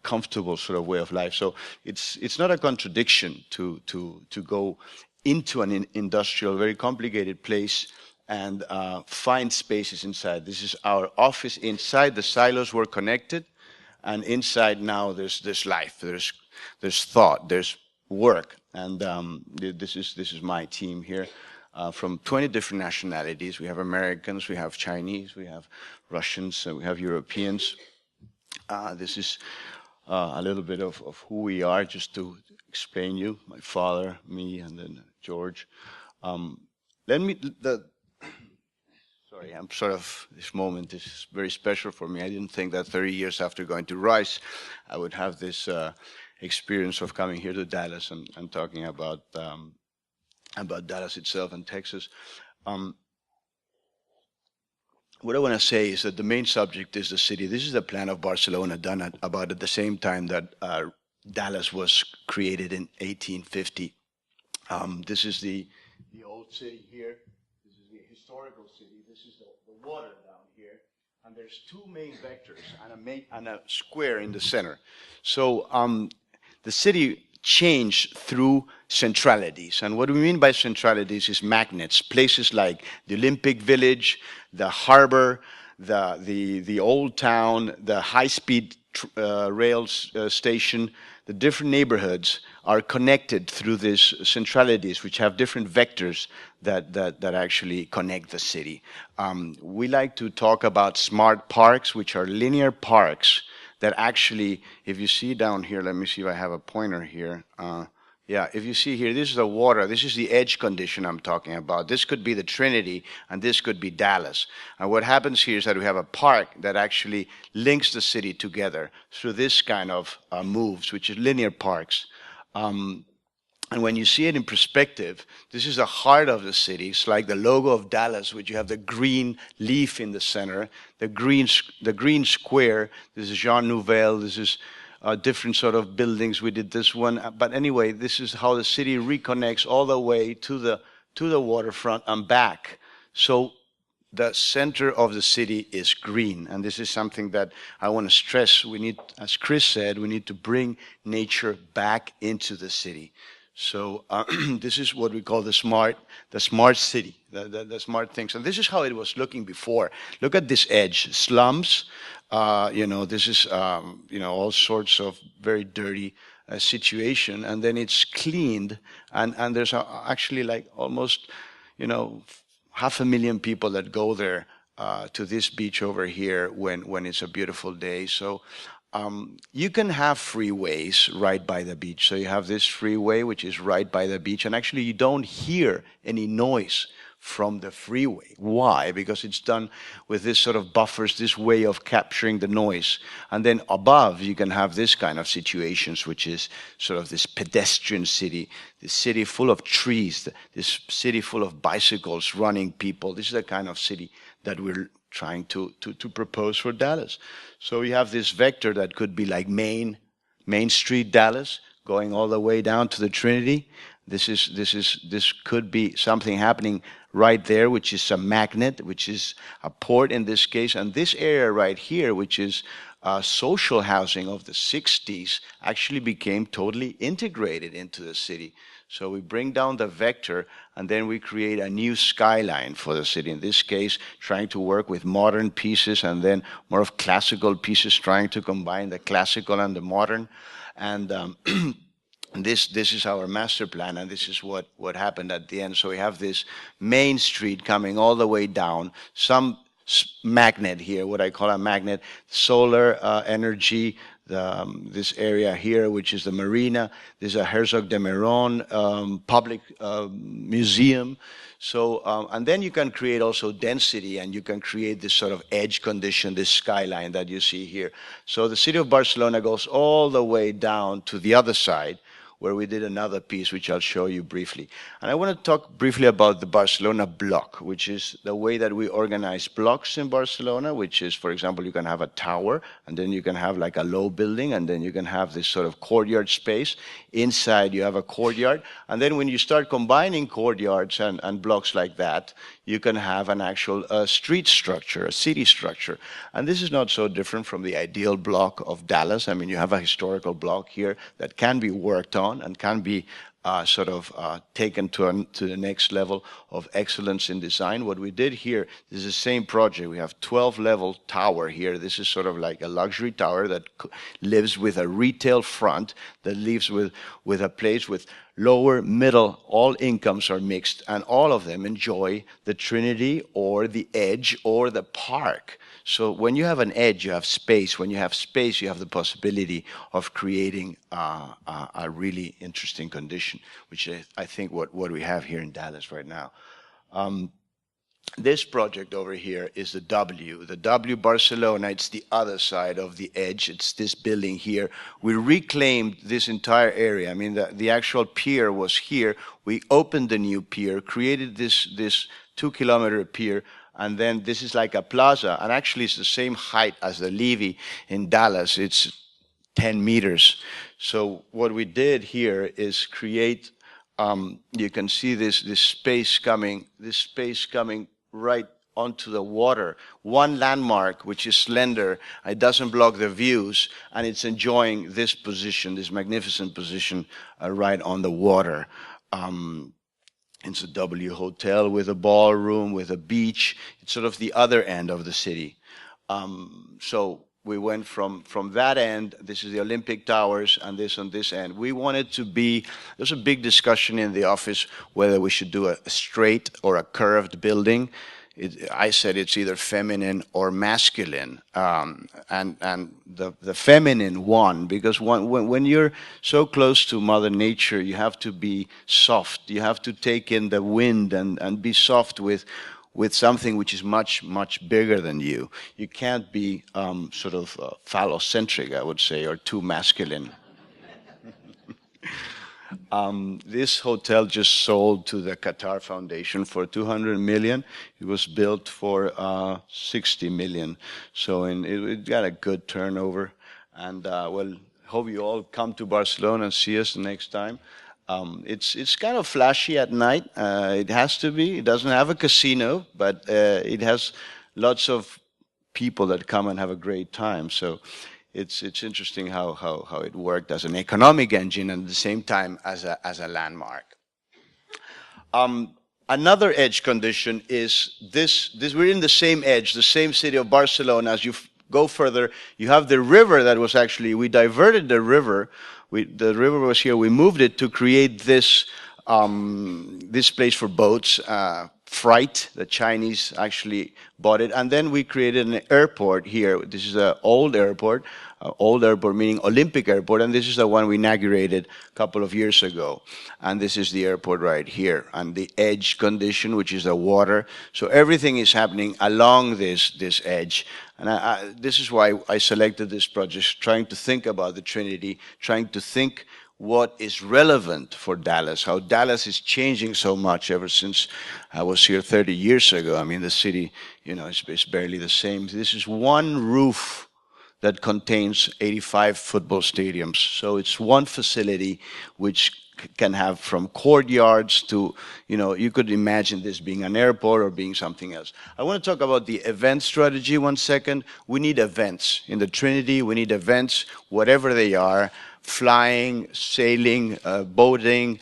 comfortable sort of way of life. So it's not a contradiction to go into an industrial, very complicated place and find spaces inside. This is our office inside. The silos were connected, and inside now there's life, there's thought, there's work, and this is my team here from 20 different nationalities. We have Americans, we have Chinese, we have Russians, we have Europeans. This is a little bit of who we are, just to explain you. My father, me, and then George. Sorry, I'm sort of, this moment is very special for me. I didn't think that 30 years after going to Rice, I would have this experience of coming here to Dallas and talking about Dallas itself and Texas. What I want to say is that the main subject is the city. This is the plan of Barcelona done at the same time that Dallas was created in 1850. This is the old city here. Historical city. This is the water down here, and there's 2 main vectors and a square in the center. So the city changed through centralities, and what we mean by centralities is magnets. Places like the Olympic Village, the harbor, the old town, the high-speed rail station. The different neighborhoods are connected through these centralities, which have different vectors that actually connect the city. We like to talk about smart parks, which are linear parks that actually, if you see down here, let me see if I have a pointer here. Yeah, if you see here, this is the water. This is the edge condition I'm talking about. This could be the Trinity, and this could be Dallas. And what happens here is that we have a park that actually links the city together through this kind of moves, which is linear parks. And when you see it in perspective, this is the heart of the city. It's like the logo of Dallas, which you have the green leaf in the center, the green square. This is Jean Nouvel. This is different sort of buildings. We did this one. But anyway, this is how the city reconnects all the way to the waterfront and back. So the center of the city is green. And this is something that I want to stress. We need, as Chris said, we need to bring nature back into the city. So this is what we call the smart city, the smart things. And this is how it was looking before. Look at this edge, slums. This is all sorts of very dirty situation, and then it's cleaned, and there's actually like almost 500,000 people that go there to this beach over here when it's a beautiful day. So. You can have freeways right by the beach. So you have this freeway, which is right by the beach, and actually you don't hear any noise from the freeway. Why? Because it's done with this sort of buffers, this way of capturing the noise. And then above, you can have this kind of situations, which is sort of this pedestrian city, this city full of trees, this city full of bicycles, running people. This is the kind of city that we're trying to propose for Dallas. So we have this vector that could be like Main Street, Dallas, going all the way down to the Trinity. This could be something happening right there, which is a magnet, which is a port in this case. And this area right here, which is social housing of the 60s, actually became totally integrated into the city. So we bring down the vector, and then we create a new skyline for the city. In this case, trying to work with modern pieces and then more of classical pieces, trying to combine the classical and the modern. And this is our master plan, and this is what happened at the end. So we have this main street coming all the way down, some magnet here, what I call a magnet, solar energy, this area here, which is the marina. There's a Herzog de Meuron public museum. So, and then you can create also density, and you can create this sort of edge condition, this skyline that you see here. So the city of Barcelona goes all the way down to the other side, where we did another piece, which I'll show you briefly. And I want to talk briefly about the Barcelona block, which is the way that we organize blocks in Barcelona, which is, for example, you can have a tower, and then you can have like a low building, and then you can have this sort of courtyard space. Inside, you have a courtyard. And then when you start combining courtyards and blocks like that, you can have an actual street structure, a city structure. And this is not so different from the ideal block of Dallas. I mean, you have a historical block here that can be worked on and can be taken to the next level of excellence in design. What we did here is the same project. We have 12-level tower here. This is sort of like a luxury tower that lives with a retail front, that lives with a place with lower, middle, all incomes are mixed, and all of them enjoy the Trinity or the Edge or the park. So when you have an edge, you have space. When you have space, you have the possibility of creating a really interesting condition, which is, I think, what we have here in Dallas right now. This project over here is the W Barcelona. It's the other side of the edge. It's this building here. We reclaimed this entire area. I mean, the actual pier was here. We opened the new pier, created this 2-kilometer pier, and then this is like a plaza, and actually it's the same height as the Levy in Dallas. It's 10 meters. So what we did here is create, you can see this space coming right onto the water. One landmark, which is slender, it doesn't block the views, and it's enjoying this position, this magnificent position right on the water. It's a W hotel with a ballroom, with a beach. It's sort of the other end of the city. So we went from that end, this is the Olympic Towers, and this on this end. We wanted to be, there's a big discussion in the office whether we should do a straight or a curved building. I said it's either feminine or masculine, and the feminine won, because when you're so close to Mother Nature, you have to be soft. You have to take in the wind and be soft with something which is much, much bigger than you. You can't be sort of phallocentric, I would say, or too masculine. This hotel just sold to the Qatar Foundation for $200 million. It was built for $60 million. So it got a good turnover. And well, hope you all come to Barcelona and see us the next time. It's kind of flashy at night. It has to be. It doesn't have a casino, but it has lots of people that come and have a great time. So it's interesting how it worked as an economic engine and at the same time as a landmark. Another edge condition is this. We're in the same edge, the same city of Barcelona. As you go further, you have the river that was actually, we diverted the river. The river was here. We moved it to create this this place for boats. Fright, the Chinese actually bought it, and then we created an airport here. This is an old airport meaning Olympic airport, and this is the one we inaugurated a couple of years ago. And this is the airport right here, and the edge condition, which is the water. So everything is happening along this edge. And this is why I selected this project, trying to think about the Trinity, trying to think what is relevant for Dallas, how Dallas is changing so much ever since I was here 30 years ago. I mean, the city, you know, it's barely the same. This is one roof that contains 85 football stadiums. So it's one facility which can have from courtyards to, you know, you could imagine this being an airport or being something else. I want to talk about the event strategy 1 second. We need events. In the Trinity, we need events, whatever they are. Flying, sailing, boating,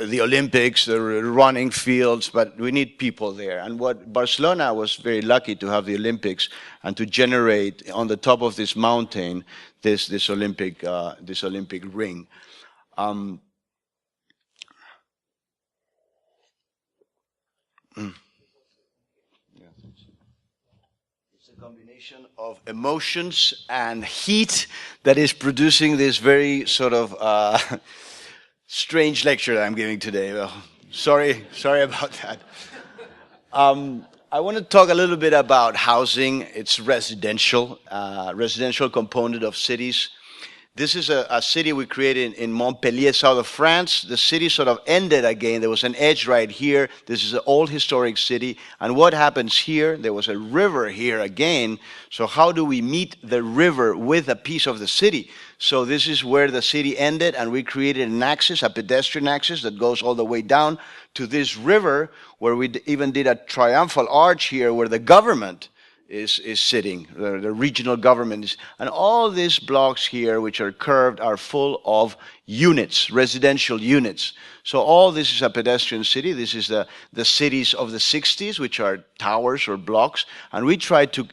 the Olympics, the running fields, but we need people there. And what Barcelona was very lucky to have the Olympics and to generate on the top of this mountain this Olympic ring. Combination of emotions and heat that is producing this very sort of strange lecture that I'm giving today. Well, sorry about that. I want to talk a little bit about housing. It's residential component of cities. This is a city we created in Montpellier, south of France. The city sort of ended again. There was an edge right here. This is an old historic city. And what happens here? There was a river here again. So how do we meet the river with a piece of the city? So this is where the city ended, and we created an axis, a pedestrian axis that goes all the way down to this river, where we even did a triumphal arch here where the government is sitting, the regional government is, and all these blocks here, which are curved, are full of units, residential units. So all this is a pedestrian city. This is the cities of the 60s, which are towers or blocks, and we try to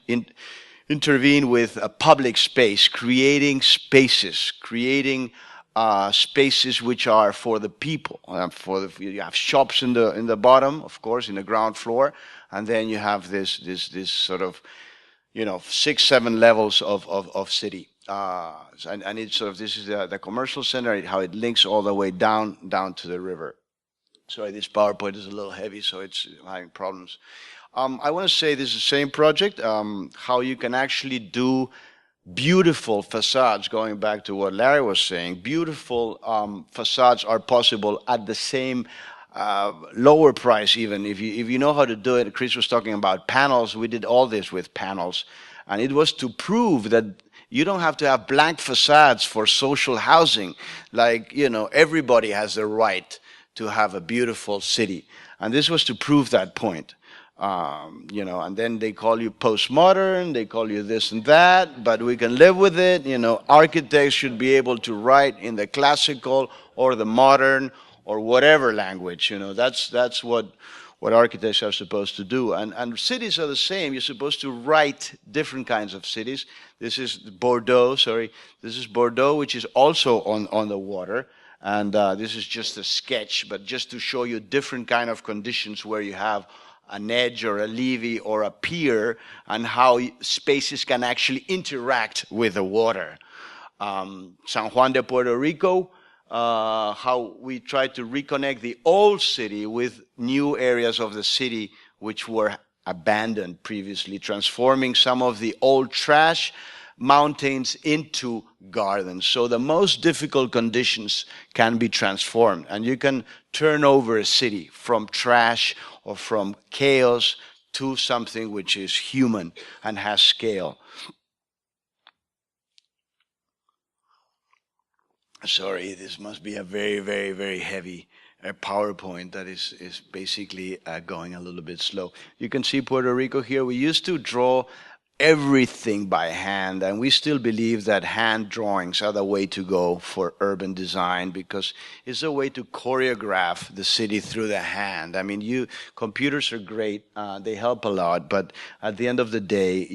intervene with a public space, creating spaces, spaces which are for the people. You have shops in the bottom, of course, in the ground floor, and then you have this sort of, you know, 6-7 levels of city. And it's sort of, this is the commercial center, how it links all the way down to the river. Sorry, this PowerPoint is a little heavy, so it's having problems. I want to say this is the same project, how you can actually do beautiful facades, going back to what Larry was saying. Beautiful facades are possible at the same lower price even. If you know how to do it, Chris was talking about panels. We did all this with panels. And it was to prove that you don't have to have blank facades for social housing. Like, you know, everybody has the right to have a beautiful city. And this was to prove that point. You know, and then they call you postmodern, they call you this and that, but we can live with it. You know, architects should be able to write in the classical or the modern or whatever language. You know, that's what architects are supposed to do. And cities are the same. You're supposed to write different kinds of cities. This is Bordeaux, This is Bordeaux, which is also on the water. And this is just a sketch, but just to show you different kind of conditions where you have an edge or a levee or a pier, and how spaces can actually interact with the water. San Juan de Puerto Rico, how we try to reconnect the old city with new areas of the city which were abandoned previously, transforming some of the old trash mountains into gardens. So the most difficult conditions can be transformed, and you can turn over a city from trash or from chaos to something which is human and has scale. Sorry, this must be a very, very, very heavy PowerPoint that is basically going a little bit slow. You can see Puerto Rico here. We used to draw everything by hand, and we still believe that hand drawings are the way to go for urban design, because it's a way to choreograph the city through the hand. I mean, computers are great, they help a lot, but at the end of the day,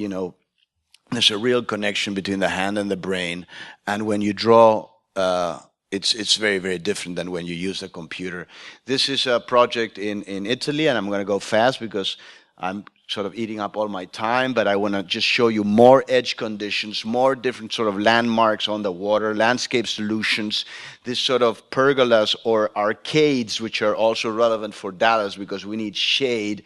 there's a real connection between the hand and the brain, and when you draw, it's very, very different than when you use a computer. This is a project in Italy, and I'm going to go fast because I'm sort of eating up all my time, but I want to just show you more edge conditions, more different sort of landmarks on the water, landscape solutions, this sort of pergolas or arcades, which are also relevant for Dallas because we need shade,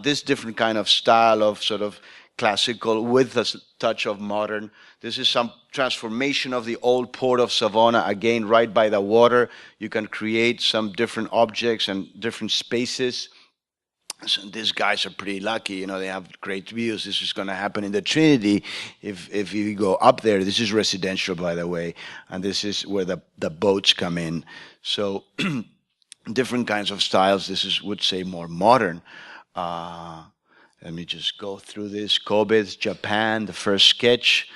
this different kind of style of sort of classical with a touch of modern. This is some transformation of the old port of Savona, again, right by the water. You can create some different objects and different spaces. So these guys are pretty lucky, they have great views. This is going to happen in the Trinity if you go up there. This is residential, by the way, and this is where the boats come in. So different kinds of styles. This is, would say, more modern. Let me just go through this. Kobe, Japan, the first sketch.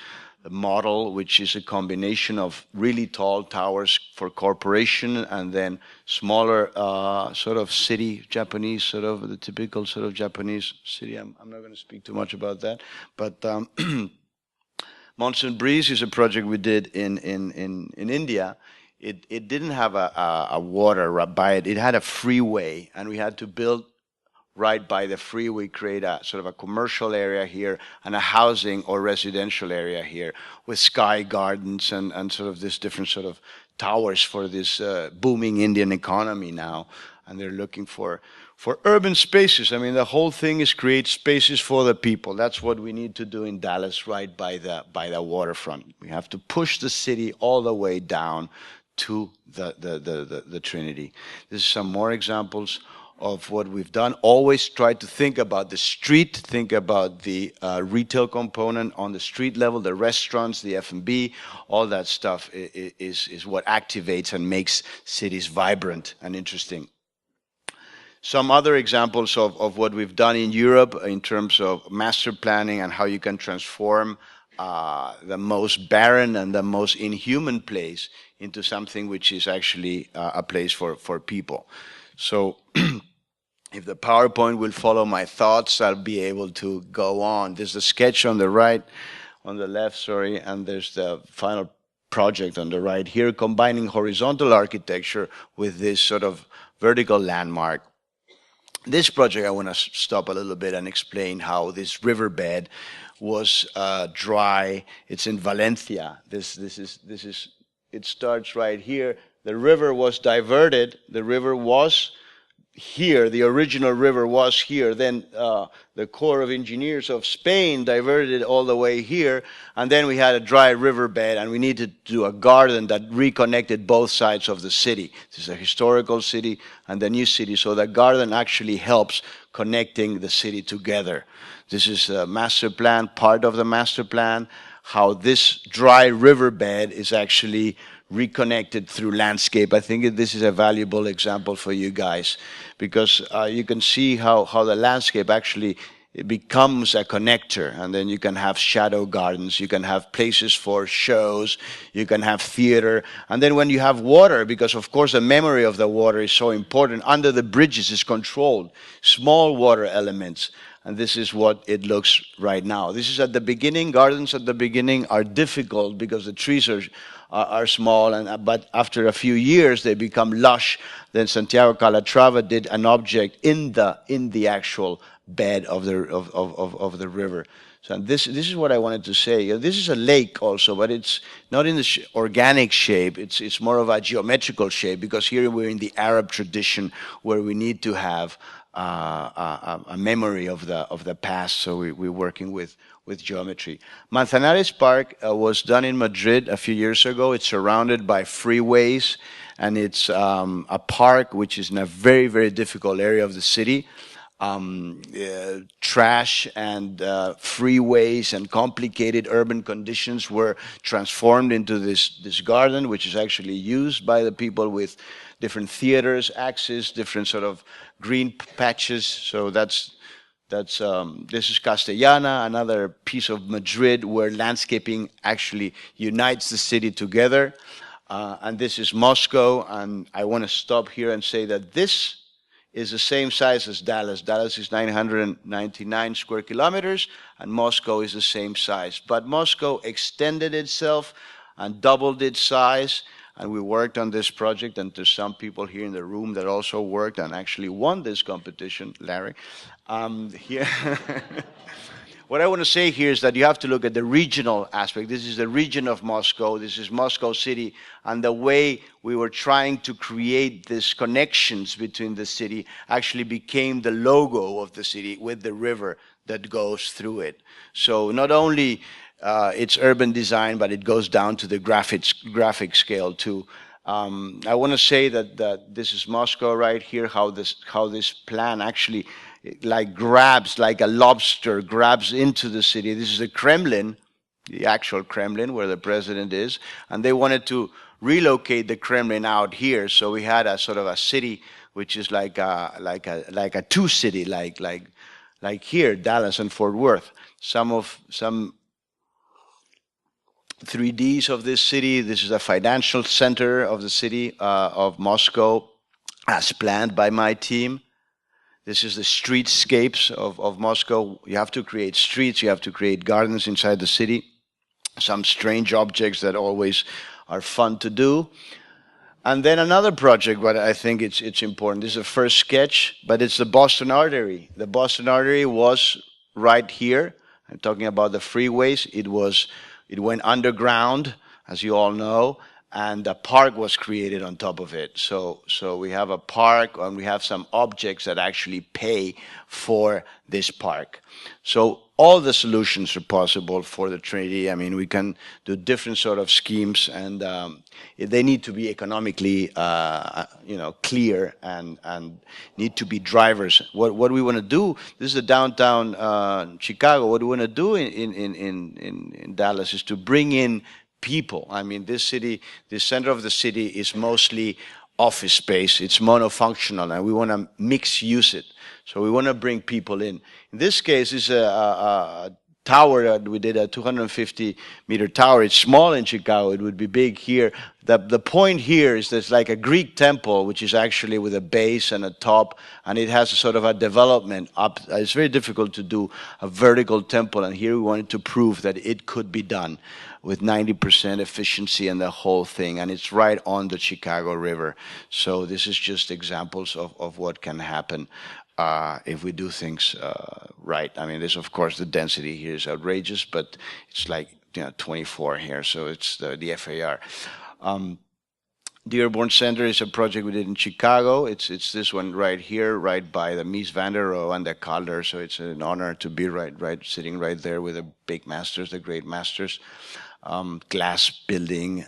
The model, which is a combination of really tall towers for corporation and then smaller sort of city, Japanese, sort of the typical sort of Japanese city. I'm not going to speak too much about that. But Monsoon Breeze is a project we did in India. It didn't have a water right by it. It had a freeway, and we had to build right by the freeway, create a sort of a commercial area here and a housing or residential area here with sky gardens and sort of this different sort of towers for this booming Indian economy now. And they're looking for urban spaces. I mean, the whole thing is create spaces for the people. That's what we need to do in Dallas, right by the waterfront. We have to push the city all the way down to the Trinity. This is some more examples of what we've done. Always try to think about the street, think about the retail component on the street level, the restaurants, the F&B, all that stuff is what activates and makes cities vibrant and interesting. Some other examples of what we've done in Europe in terms of master planning and how you can transform the most barren and the most inhuman place into something which is actually a place for people. So if the PowerPoint will follow my thoughts, I'll be able to go on. There's the sketch on the right, on the left, sorry, and there's the final project on the right here, combining horizontal architecture with this sort of vertical landmark. This project, I want to stop a little bit and explain how this riverbed was dry. It's in Valencia. It starts right here. The river was diverted. The river was here, the original river was here, then the Corps of Engineers of Spain diverted it all the way here, and then we had a dry riverbed, and we needed to do a garden that reconnected both sides of the city. This is a historical city and the new city, so the garden actually helps connecting the city together. This is a master plan, part of the master plan, how this dry riverbed is actually reconnected through landscape. I think this is a valuable example for you guys, because you can see how the landscape actually it becomes a connector, and then you can have shadow gardens, you can have places for shows, you can have theater, and then when you have water, because of course the memory of the water is so important, under the bridges is controlled, small water elements, and this is what it looks right now. This is at the beginning. Gardens at the beginning are difficult because the trees are small, but after a few years they become lush. Then Santiago Calatrava did an object in the actual bed of the river. So this is what I wanted to say. This is a lake also, but it's not in the organic shape. It's more of a geometrical shape, because here we're in the Arab tradition where we need to have a memory of the past. So we're working with geometry. Manzanares Park was done in Madrid a few years ago. It's surrounded by freeways, and it's a park which is in a very, very difficult area of the city. trash and freeways and complicated urban conditions were transformed into this garden, which is actually used by the people with different theaters, axes, different sort of green patches. So this is Castellana, another piece of Madrid where landscaping actually unites the city together. And this is Moscow, and I want to stop here and say that this is the same size as Dallas. Dallas is 999 square kilometers, and Moscow is the same size. But Moscow extended itself and doubled its size, and we worked on this project, and there's some people here in the room that also worked and actually won this competition, Larry. Here. What I want to say here is that you have to look at the regional aspect. This is the region of Moscow. This is Moscow City. And the way we were trying to create these connections between the city actually became the logo of the city with the river that goes through it. So not only it's urban design, but it goes down to the graphic scale too. I want to say that this is Moscow right here, how this plan actually grabs, like a lobster, grabs into the city. This is the Kremlin, the actual Kremlin, where the president is, and they wanted to relocate the Kremlin out here. So we had a sort of a city which is like a two city, like here, Dallas and Fort Worth. Some 3Ds of this city. This is a financial center of the city of Moscow, as planned by my team. This is the streetscapes of Moscow. You have to create streets, you have to create gardens inside the city. Some strange objects that always are fun to do. And then another project, but I think it's important. This is the first sketch, but it's the Boston Artery. The Boston Artery was right here. I'm talking about the freeways. It went underground, as you all know, and a park was created on top of it. So we have a park, and we have some objects that actually pay for this park. So all the solutions are possible for the Trinity. I mean, we can do different sort of schemes, and they need to be economically, clear and need to be drivers. What we want to do, this is the downtown Chicago. What we want to do in Dallas is to bring in people. I mean, this city, the center of the city is mostly office space. It's monofunctional, and we want to mix use it. So we want to bring people in. In this case, it's a tower that we did, a 250-meter tower. It's small in Chicago. It would be big here. The point here is there's like a Greek temple, which is actually with a base and a top, and it has a sort of a development up. It's very difficult to do a vertical temple, and here we wanted to prove that it could be done with 90% efficiency and the whole thing, and it's right on the Chicago River. So this is just examples of what can happen if we do things right. I mean, this, of course, the density here is outrageous, but it's like 24 here, so it's the FAR. The Airborne Center is a project we did in Chicago. It's this one right here, right by the Mies van der Rohe and the Calder. So it's an honor to be sitting right there with the big masters, the great masters. Glass building,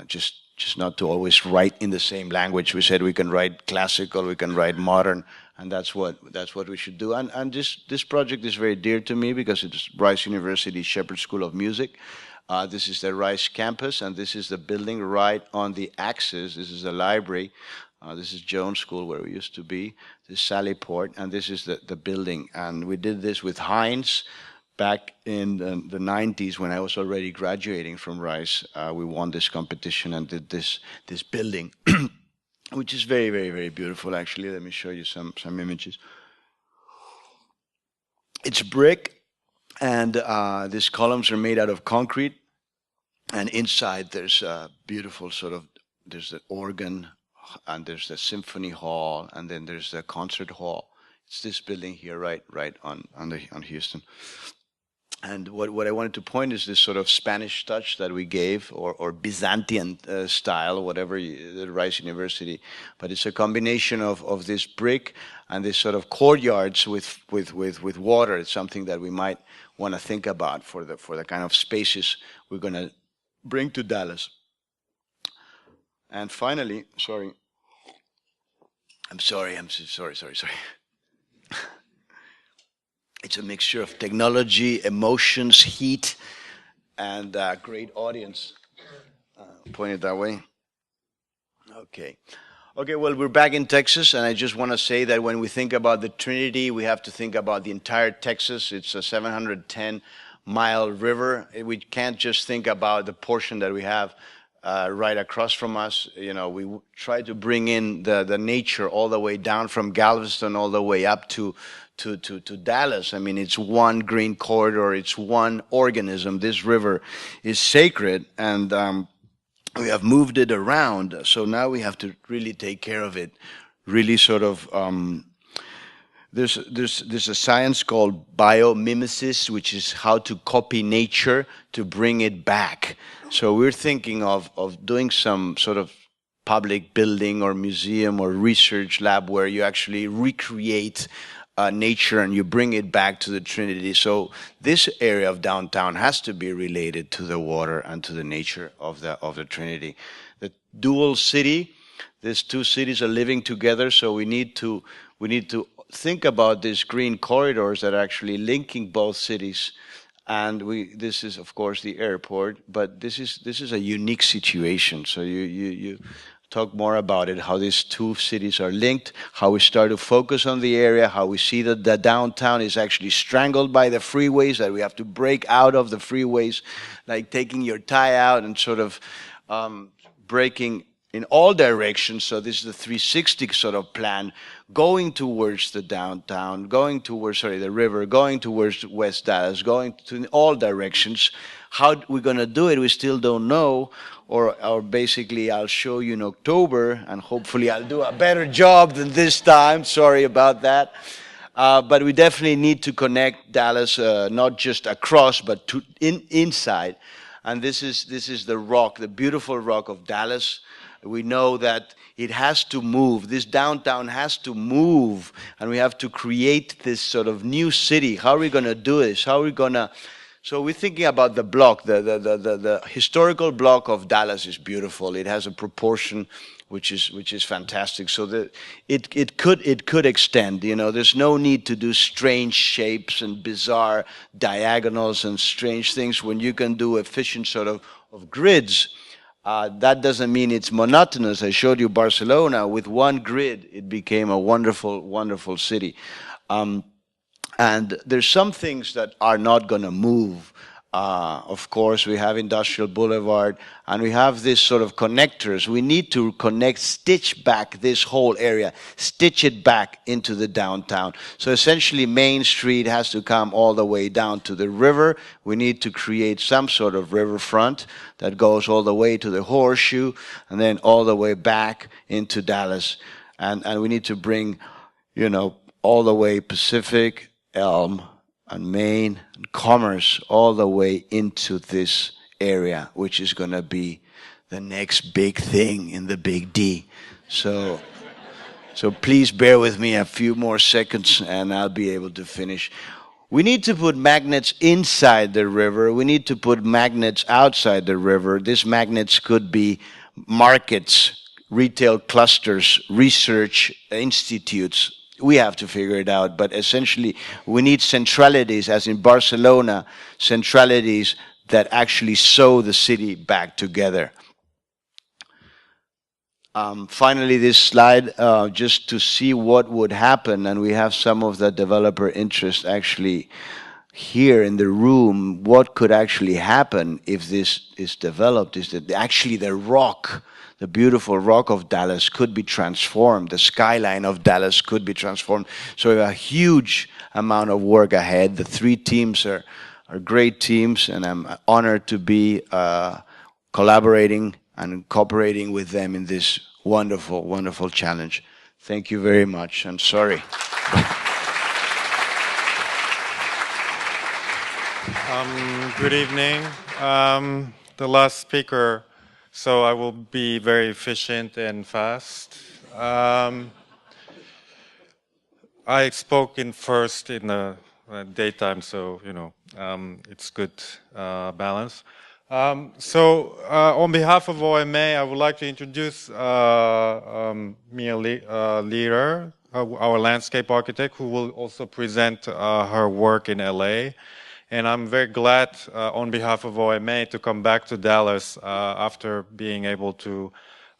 just not to always write in the same language. We said we can write classical, we can write modern, and that's what we should do. And this project is very dear to me because it's Rice University Shepherd School of Music. This is the Rice campus, and this is the building right on the axis. This is the library. This is Jones School, where we used to be. This is Sallyport, and this is the building. And we did this with Heinz back in the 90s when I was already graduating from Rice. We won this competition and did this building, which is very, very, very beautiful, actually. Let me show you some images. It's brick, and these columns are made out of concrete. And inside there's a beautiful there's the organ, and there's the symphony hall, and then there's the concert hall. It's this building here, right on Houston. And what I wanted to point is this sort of Spanish touch that we gave, or Byzantine style, whatever, the Rice University. But it's a combination of this brick and this sort of courtyards with water. It's something that we might want to think about for the kind of spaces we're going to bring to Dallas. And finally, sorry. It's a mixture of technology, emotions, heat, and great audience. Point it that way. Okay. Okay, well, we're back in Texas, and I just want to say that when we think about the Trinity, we have to think about the entire Texas. It's a 710-mile river. We can't just think about the portion that we have right across from us. You know, we try to bring in the nature all the way down from Galveston all the way up to Dallas. I mean, it's one green corridor. It's one organism. This river is sacred, and we have moved it around, so now we have to really take care of it. Really sort of, there's a science called biomimesis, which is how to copy nature to bring it back. So we're thinking of doing some sort of public building or museum or research lab where you actually recreate nature and you bring it back to the Trinity. So this area of downtown has to be related to the water and to the nature of the Trinity. The dual city, these two cities are living together, so we need to think about these green corridors that are actually linking both cities. And this is of course the airport, but this is a unique situation. So you talk more about it, how these two cities are linked, how we start to focus on the area, how we see that the downtown is actually strangled by the freeways, that we have to break out of the freeways, like taking your tie out and sort of breaking in all directions. So this is the 360 sort of plan, going towards the downtown, going towards, the river, going towards West Dallas, going to in all directions. How we're going to do it, we still don't know. Or basically, I'll show you in October, and hopefully I'll do a better job than this time. Sorry about that. But we definitely need to connect Dallas, not just across, but to inside. And this is the rock, the beautiful rock of Dallas. We know that it has to move. This downtown has to move, and we have to create this sort of new city. How are we going to do this? How are we going to... So we're thinking about the block. The historical block of Dallas is beautiful. It has a proportion which is fantastic. So it could extend. You know, there's no need to do strange shapes and bizarre diagonals and strange things when you can do efficient sort of grids. That doesn't mean it's monotonous. I showed you Barcelona. With one grid, it became a wonderful, wonderful city. And there's some things that are not going to move. Of course, we have Industrial Boulevard, and we have this sort of connectors. We need to stitch back this whole area, stitch it back into the downtown. So essentially, Main Street has to come all the way down to the river. We need to create some sort of riverfront that goes all the way to the Horseshoe, and then all the way back into Dallas. And we need to bring, you know, all the way Pacific, Elm, and Main, and Commerce, all the way into this area, which is going to be the next big thing in the Big D. So please bear with me a few more seconds, and I'll be able to finish. We need to put magnets inside the river. We need to put magnets outside the river. These magnets could be markets, retail clusters, research institutes. We have to figure it out, but essentially we need centralities, as in Barcelona, centralities that actually sew the city back together. Finally, this slide, just to see what would happen, and we have some of the developer interest actually here in the room. What could actually happen if this is developed is that actually the rock, the beautiful rock of Dallas, could be transformed. The skyline of Dallas could be transformed. So we have a huge amount of work ahead. The three teams are great teams, and I'm honored to be collaborating and cooperating with them in this wonderful, wonderful challenge. Thank you very much, and sorry. Good evening. The last speaker, so I will be very efficient and fast. I spoke first in the daytime, so you know it's good balance. On behalf of OMA, I would like to introduce me a leader, our landscape architect, who will also present her work in LA. And I'm very glad on behalf of OMA to come back to Dallas after being able to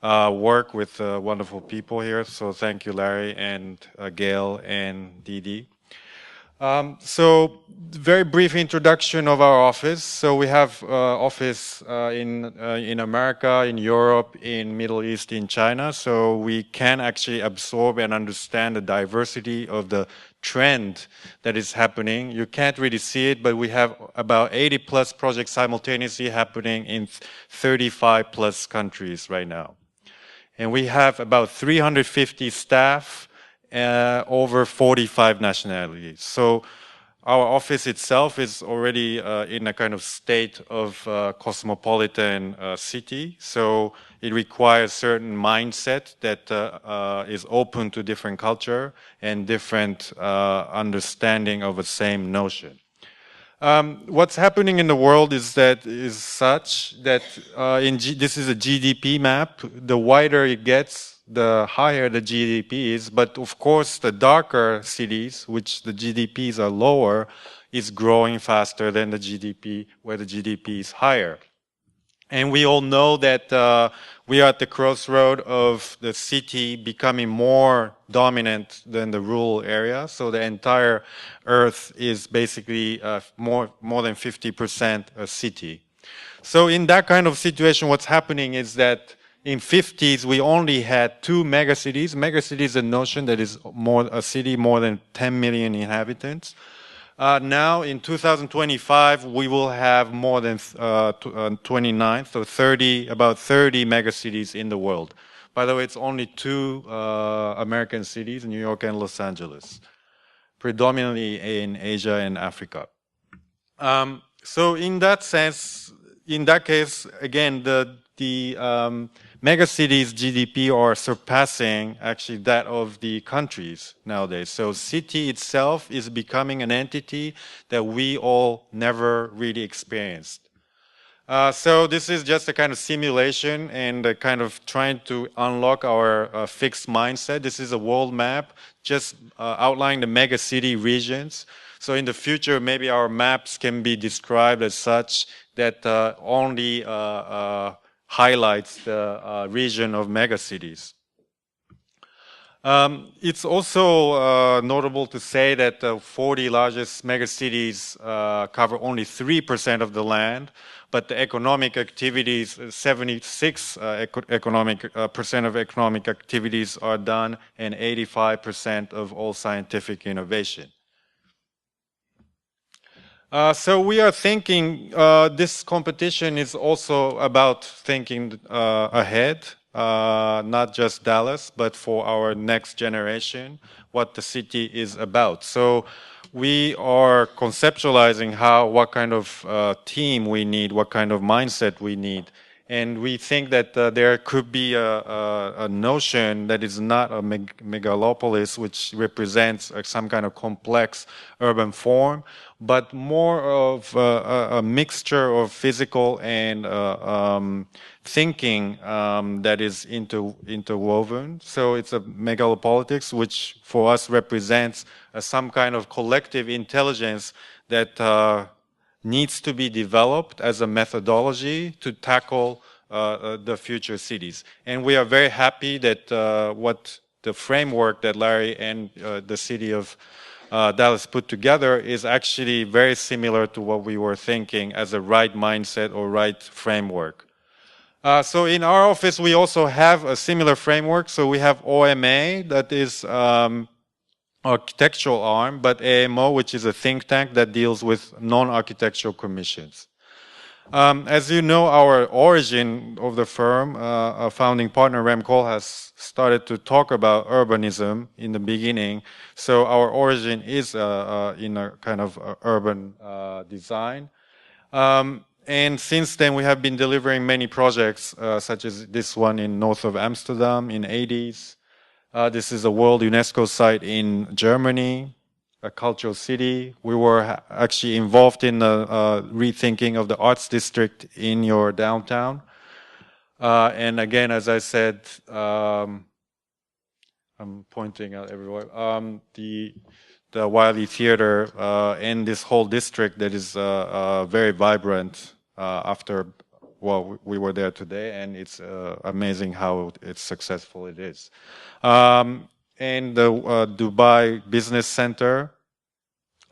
work with wonderful people here. So thank you, Larry and Gail and Didi. So very brief introduction of our office. So we have office in America, in Europe, in Middle East, in China. So we can actually absorb and understand the diversity of the trend that is happening. You can't really see it, but we have about 80 plus projects simultaneously happening in 35 plus countries right now. And we have about 350 staff, over 45 nationalities. So our office itself is already in a kind of state of cosmopolitan city. So it requires certain mindset that is open to different culture and different understanding of the same notion. What's happening in the world is such that this is a GDP map. The wider it gets, the higher the GDP is. But of course, the darker cities, which the GDPs are lower, is growing faster than the GDP, where the GDP is higher. And we all know that we are at the crossroad of the city becoming more dominant than the rural area. So the entire Earth is basically more than 50% a city. So in that kind of situation, what's happening is that in 50s, we only had 2 megacities. Megacity is a notion that is a city more than 10 million inhabitants. Now in 2025, we will have more than 29, so about 30 megacities in the world. By the way, it's only 2 American cities, New York and Los Angeles, predominantly in Asia and Africa. So in that sense, in that case, again, the megacities GDP are surpassing actually that of the countries nowadays. So city itself is becoming an entity that we all never really experienced. So this is just a kind of simulation and a kind of trying to unlock our fixed mindset. This is a world map, just outlining the megacity regions. So in the future, maybe our maps can be described as such that only highlights the region of megacities. It's also notable to say that the 40 largest megacities cover only 3% of the land, but the economic activities, 76% of economic activities are done, and 85% of all scientific innovation. So we are thinking, this competition is also about thinking ahead, not just Dallas, but for our next generation, what the city is about. So we are conceptualizing what kind of team we need, what kind of mindset we need. And we think that there could be a notion that is not a megalopolis, which represents some kind of complex urban form, but more of a mixture of physical and thinking that is interwoven. So it's a megalopolitics, which for us represents some kind of collective intelligence that needs to be developed as a methodology to tackle the future cities. And we are very happy that what the framework that Larry and the city of Dallas put together is actually very similar to what we were thinking as a right mindset or right framework. So in our office, we also have a similar framework. So we have OMA, that is architectural arm, but AMO, which is a think tank that deals with non-architectural commissions. As you know, our origin of the firm, our founding partner Rem Kool has started to talk about urbanism in the beginning. So our origin is in a kind of urban design. And since then, we have been delivering many projects, such as this one in north of Amsterdam in 80s. This is a World UNESCO site in Germany, a cultural city. We were actually involved in the rethinking of the arts district in your downtown. And again, as I said, I'm pointing out everywhere. The Wiley Theater and this whole district that is very vibrant after, well, we were there today, and it's amazing how it's successful it is. And the Dubai Business Center.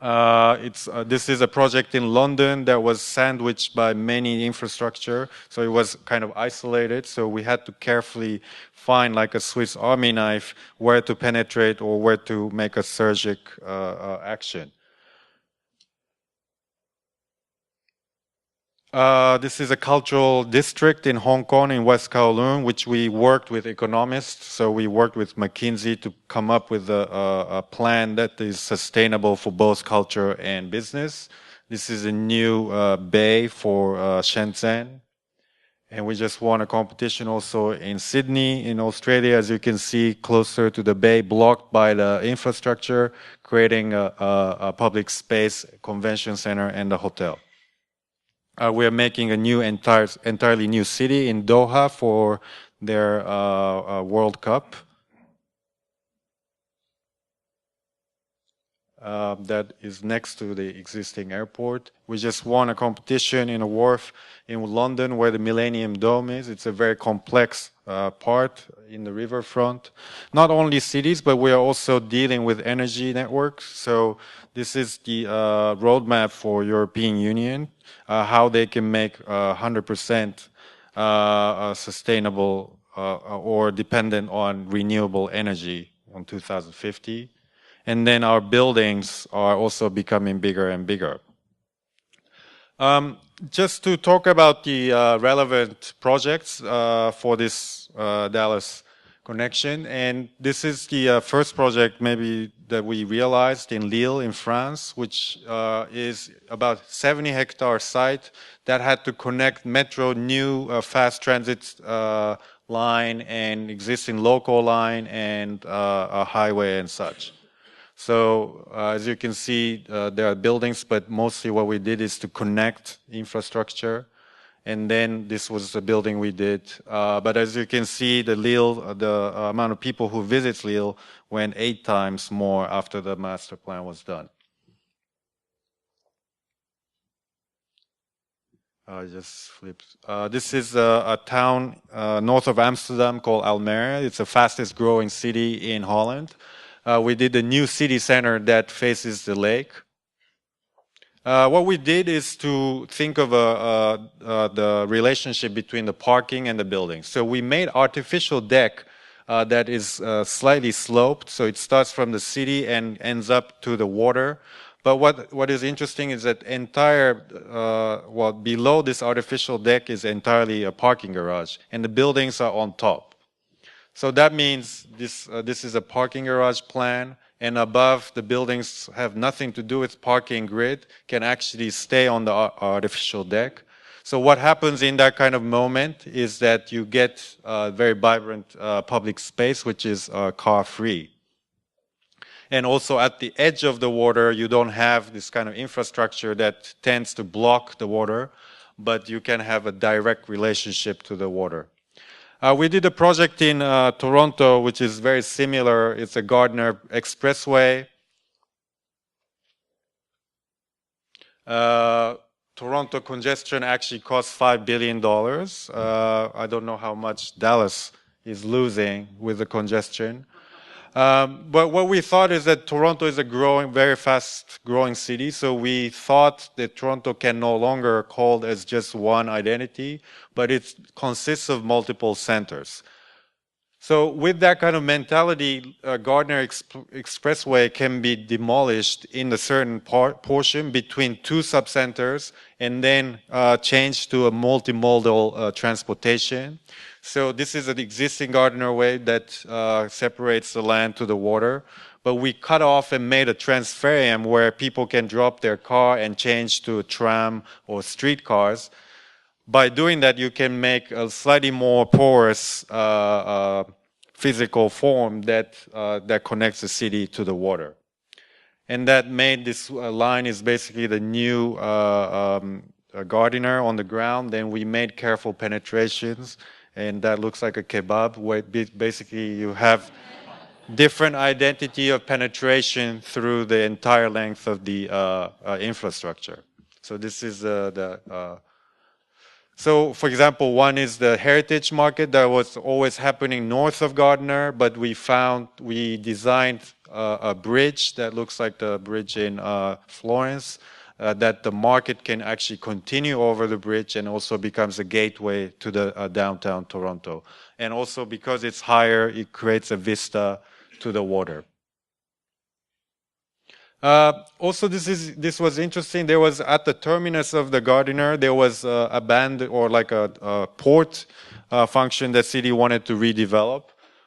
This is a project in London that was sandwiched by many infrastructure, so it was kind of isolated. So we had to carefully find, like a Swiss Army knife, where to penetrate or where to make a surgical action. This is a cultural district in Hong Kong, in West Kowloon, which we worked with economists. So we worked with McKinsey to come up with a plan that is sustainable for both culture and business. This is a new bay for Shenzhen. And we just won a competition also in Sydney, in Australia, as you can see, closer to the bay, blocked by the infrastructure, creating a public space, convention center, and a hotel. We are making a new entirely new city in Doha for their World Cup. That is next to the existing airport. We just won a competition in a wharf in London where the Millennium Dome is. It's a very complex part in the riverfront. Not only cities, but we are also dealing with energy networks. So this is the roadmap for European Union, how they can make 100% sustainable or dependent on renewable energy on 2050. And then our buildings are also becoming bigger and bigger. Just to talk about the relevant projects for this Dallas connection, and this is the first project maybe that we realized in Lille in France, which is about 70-hectare site that had to connect metro, new fast transit line and existing local line and a highway and such. So as you can see, there are buildings, but mostly what we did is to connect infrastructure. And then this was the building we did. But as you can see, the amount of people who visit Lille went 8 times more after the master plan was done. Just flipped. This is a town north of Amsterdam called Almere. It's the fastest growing city in Holland. We did a new city center that faces the lake. What we did is to think of the relationship between the parking and the building. So we made artificial deck that is slightly sloped. So it starts from the city and ends up to the water. But what is interesting is that below this artificial deck is entirely a parking garage, and the buildings are on top. So that means this is a parking garage plan, and above the buildings have nothing to do with parking grid, can actually stay on the artificial deck. So what happens in that kind of moment is that you get a very vibrant public space, which is car-free. And also at the edge of the water, you don't have this kind of infrastructure that tends to block the water, but you can have a direct relationship to the water. We did a project in Toronto, which is very similar. It's a Gardner Expressway. Toronto congestion actually costs $5 billion. I don't know how much Dallas is losing with the congestion. But what we thought is that Toronto is a very fast growing city. So we thought that Toronto can no longer called as just one identity, but it consists of multiple centers. So with that kind of mentality, Gardner Expressway can be demolished in a certain portion between 2 subcenters and then changed to a multimodal transportation. So this is an existing Gardner Way that separates the land to the water. But we cut off and made a transferium where people can drop their car and change to a tram or streetcars. By doing that, you can make a slightly more porous physical form that connects the city to the water. And that made this line is basically the new Gardiner on the ground. Then we made careful penetrations. And that looks like a kebab, where basically you have different identity of penetration through the entire length of the infrastructure. So this is so, for example, one is the heritage market that was always happening north of Gardner, but we designed a bridge that looks like the bridge in Florence, that the market can actually continue over the bridge and also becomes a gateway to the downtown Toronto. And also because it's higher, it creates a vista to the water. Also, this was interesting. There was at the terminus of the Gardiner, there was a band or like a port function that city wanted to redevelop,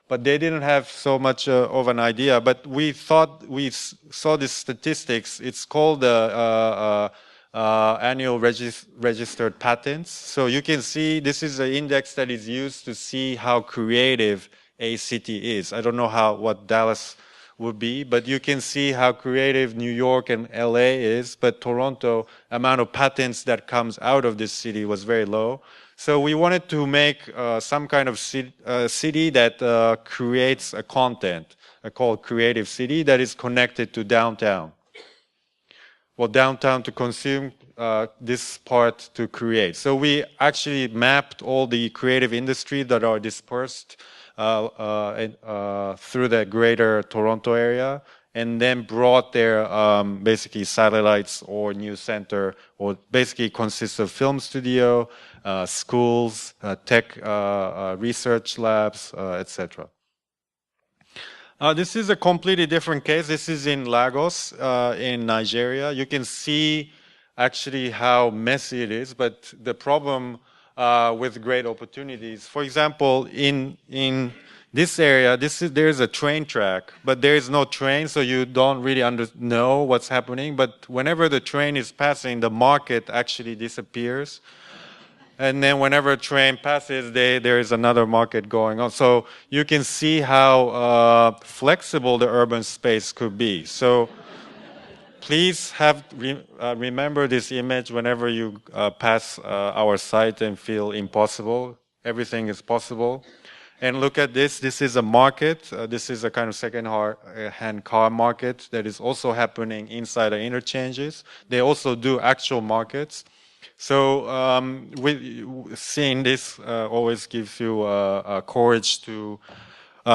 but they didn't have so much of an idea. But we thought we saw these statistics. It's called the annual registered patents. So you can see this is an index that is used to see how creative a city is. I don't know what Dallas would be, but you can see how creative New York and LA is, but Toronto, amount of patents that comes out of this city was very low. So we wanted to make some kind of city that creates a content, called Creative City, that is connected to downtown. Well, downtown to consume, this part to create. So we actually mapped all the creative industries that are dispersed through the greater Toronto area, and then brought their basically satellites or new center, or basically consists of film studio, schools, tech research labs, etc. This is a completely different case. This is in Lagos, in Nigeria. You can see actually how messy it is, but the problem with great opportunities. For example, in this area, there's a train track, but there is no train, so you don't really know what's happening. But whenever the train is passing, the market actually disappears. And then whenever a train passes, there is another market going on. So you can see how flexible the urban space could be. So please remember this image whenever you pass our site and feel impossible. Everything is possible. And look at this. This is a market. This is a kind of second-hand car market that is also happening inside the interchanges. They also do actual markets. So seeing this always gives you courage to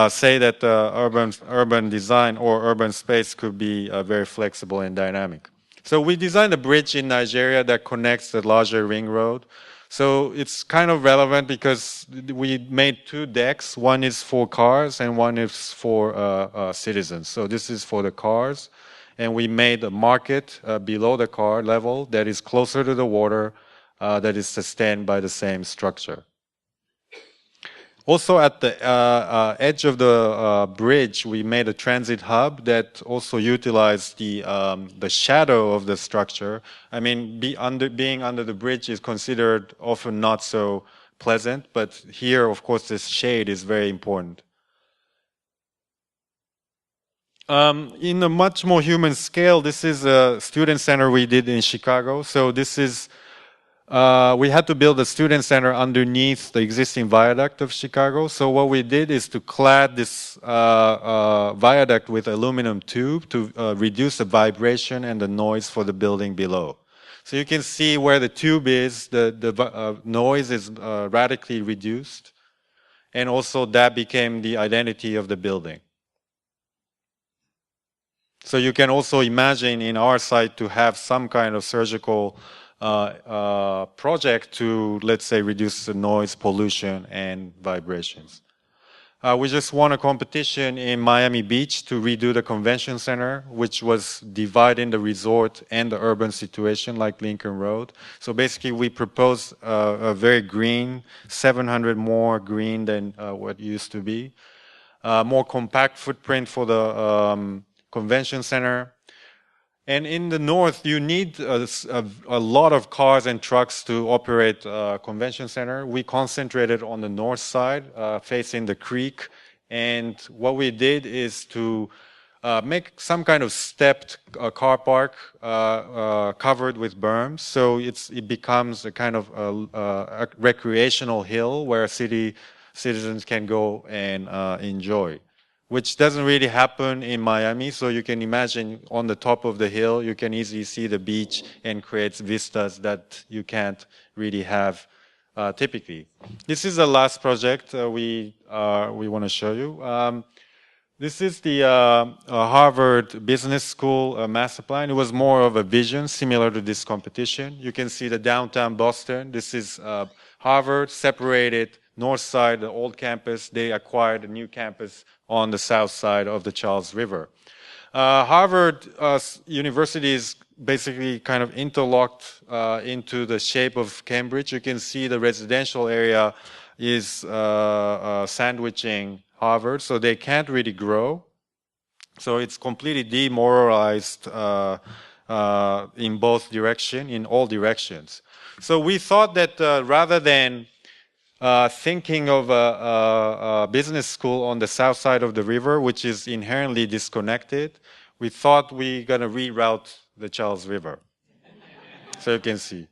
say that urban design or urban space could be very flexible and dynamic. So we designed a bridge in Nigeria that connects the larger ring road. So it's kind of relevant because we made two decks. One is for cars and one is for citizens. So this is for the cars. And we made a market below the car level that is closer to the water, that is sustained by the same structure. Also at the edge of the bridge, we made a transit hub that also utilized the shadow of the structure. I mean, being under the bridge is considered often not so pleasant, but here, of course, this shade is very important. In a much more human scale, this is a student center we did in Chicago. So this is we had to build a student center underneath the existing viaduct of Chicago. So what we did is to clad this viaduct with aluminum tube to reduce the vibration and the noise for the building below. So you can see where the tube is, the noise is radically reduced. And also that became the identity of the building. So you can also imagine in our site to have some kind of surgical project to, let's say, reduce the noise, pollution, and vibrations. We just won a competition in Miami Beach to redo the convention center, which was dividing the resort and the urban situation like Lincoln Road. So basically we proposed a very green, 700 more green than what used to be. More compact footprint for the convention center. And in the north, you need a lot of cars and trucks to operate a convention center. We concentrated on the north side, facing the creek. And what we did is to make some kind of stepped car park covered with berms. So it becomes a kind of a recreational hill where citizens can go and enjoy. which doesn't really happen in Miami. So you can imagine on the top of the hill, you can easily see the beach and creates vistas that you can't really have typically. This is the last project we want to show you. This is the Harvard Business School master plan. It was more of a vision similar to this competition. You can see the downtown Boston. This is Harvard, separated north side, the old campus. They acquired a new campus on the south side of the Charles River. Harvard University is basically kind of interlocked into the shape of Cambridge. You can see the residential area is sandwiching Harvard, so they can't really grow. So it's completely demoralized in both directions, in all directions. So we thought that rather than thinking of a business school on the south side of the river, which is inherently disconnected, we thought we're going to reroute the Charles River. So you can see.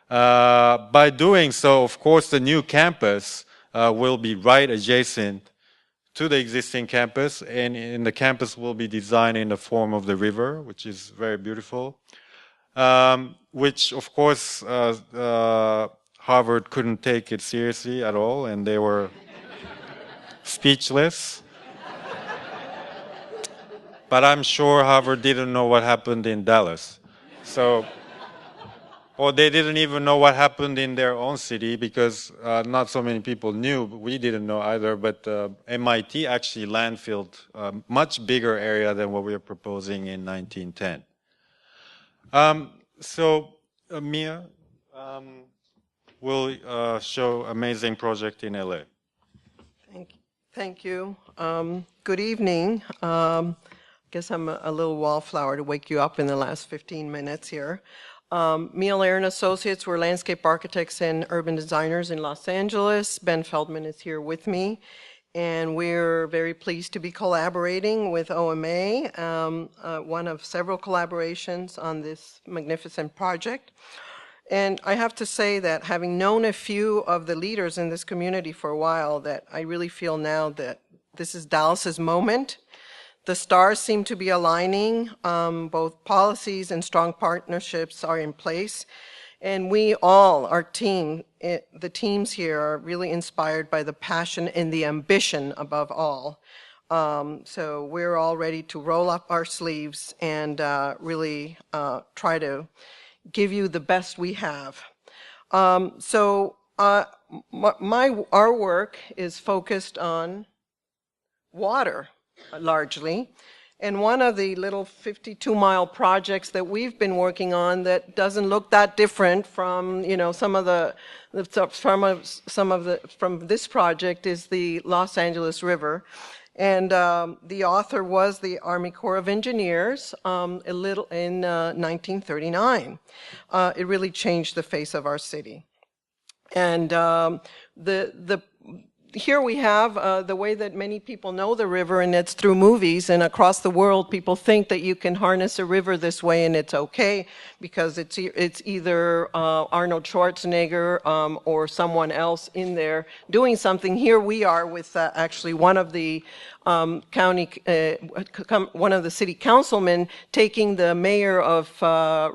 By doing so, of course, the new campus will be right adjacent to the existing campus, and the campus will be designed in the form of the river, which is very beautiful, which, of course, Harvard couldn't take it seriously at all, and they were speechless. But I'm sure Harvard didn't know what happened in Dallas. So, or they didn't even know what happened in their own city, because not so many people knew. We didn't know either, but MIT actually landfilled a much bigger area than what we were proposing in 1910. Mia will show amazing project in LA. Thank you. Good evening. Guess I'm a little wallflower to wake you up in the last 15 minutes here. Mia Lair and Associates, we're landscape architects and urban designers in Los Angeles. Ben Feldman is here with me, and we're very pleased to be collaborating with OMA, one of several collaborations on this magnificent project. And I have to say that having known a few of the leaders in this community for a while, that I really feel now that this is Dallas's moment. The stars seem to be aligning. Both policies and strong partnerships are in place. And we all, our team, the teams here are really inspired by the passion and the ambition above all. So we're all ready to roll up our sleeves and really try to give you the best we have. Our work is focused on water, largely. And one of the little 52-mile projects that we've been working on that doesn't look that different from, from this project is the Los Angeles River. And the author was the Army Corps of Engineers in 1939. It really changed the face of our city. And here we have the way that many people know the river, and it's through movies, and across the world people think that you can harness a river this way and it's okay because it's either Arnold Schwarzenegger or someone else in there doing something. Here we are with actually one of the one of the city councilmen taking the mayor of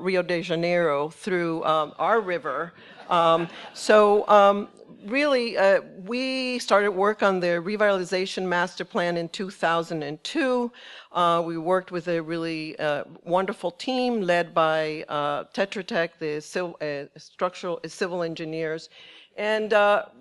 Rio de Janeiro through our river. Really, we started work on the revitalization master plan in 2002. We worked with a really wonderful team led by Tetra Tech, the civil engineers. And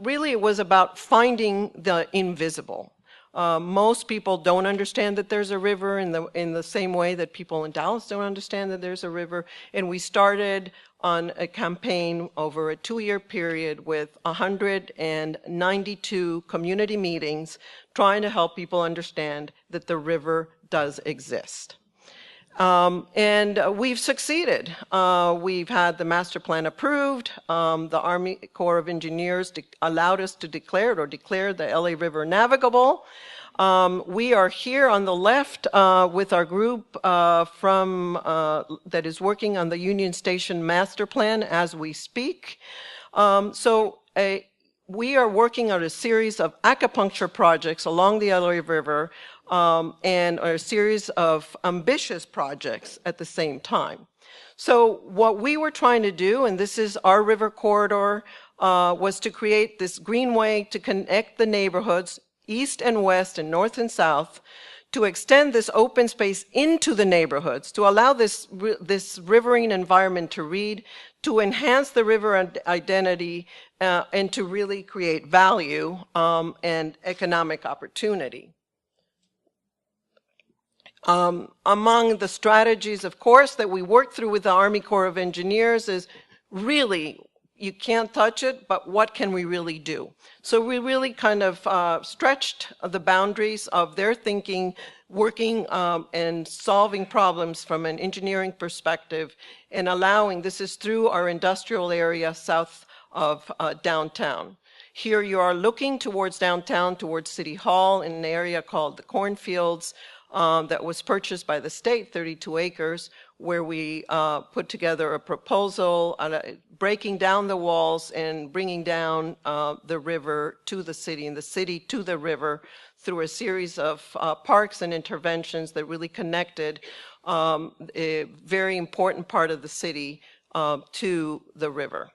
really it was about finding the invisible. Most people don't understand that there's a river in the same way that people in Dallas don't understand that there's a river. And we started on a campaign over a 2-year period with 192 community meetings trying to help people understand that the river does exist. And we've succeeded. We've had the master plan approved. The Army Corps of Engineers allowed us to declare the LA River navigable. We are here on the left with our group that is working on the Union Station master plan as we speak. we are working on a series of acupuncture projects along the LA River and a series of ambitious projects at the same time. So what we were trying to do, and this is our river corridor, was to create this greenway to connect the neighborhoods, east and west and north and south, to extend this open space into the neighborhoods, to allow this riverine environment to read, to enhance the river identity, and to really create value and economic opportunity. Among the strategies, of course, that we worked through with the Army Corps of Engineers is really, you can't touch it, but what can we really do? So we really kind of stretched the boundaries of their thinking, working and solving problems from an engineering perspective, and allowing, this is through our industrial area south of downtown. Here you are looking towards downtown, towards City Hall, in an area called the Cornfields, that was purchased by the state, 32 acres, where we put together a proposal breaking down the walls and bringing down the river to the city and the city to the river through a series of parks and interventions that really connected a very important part of the city to the river.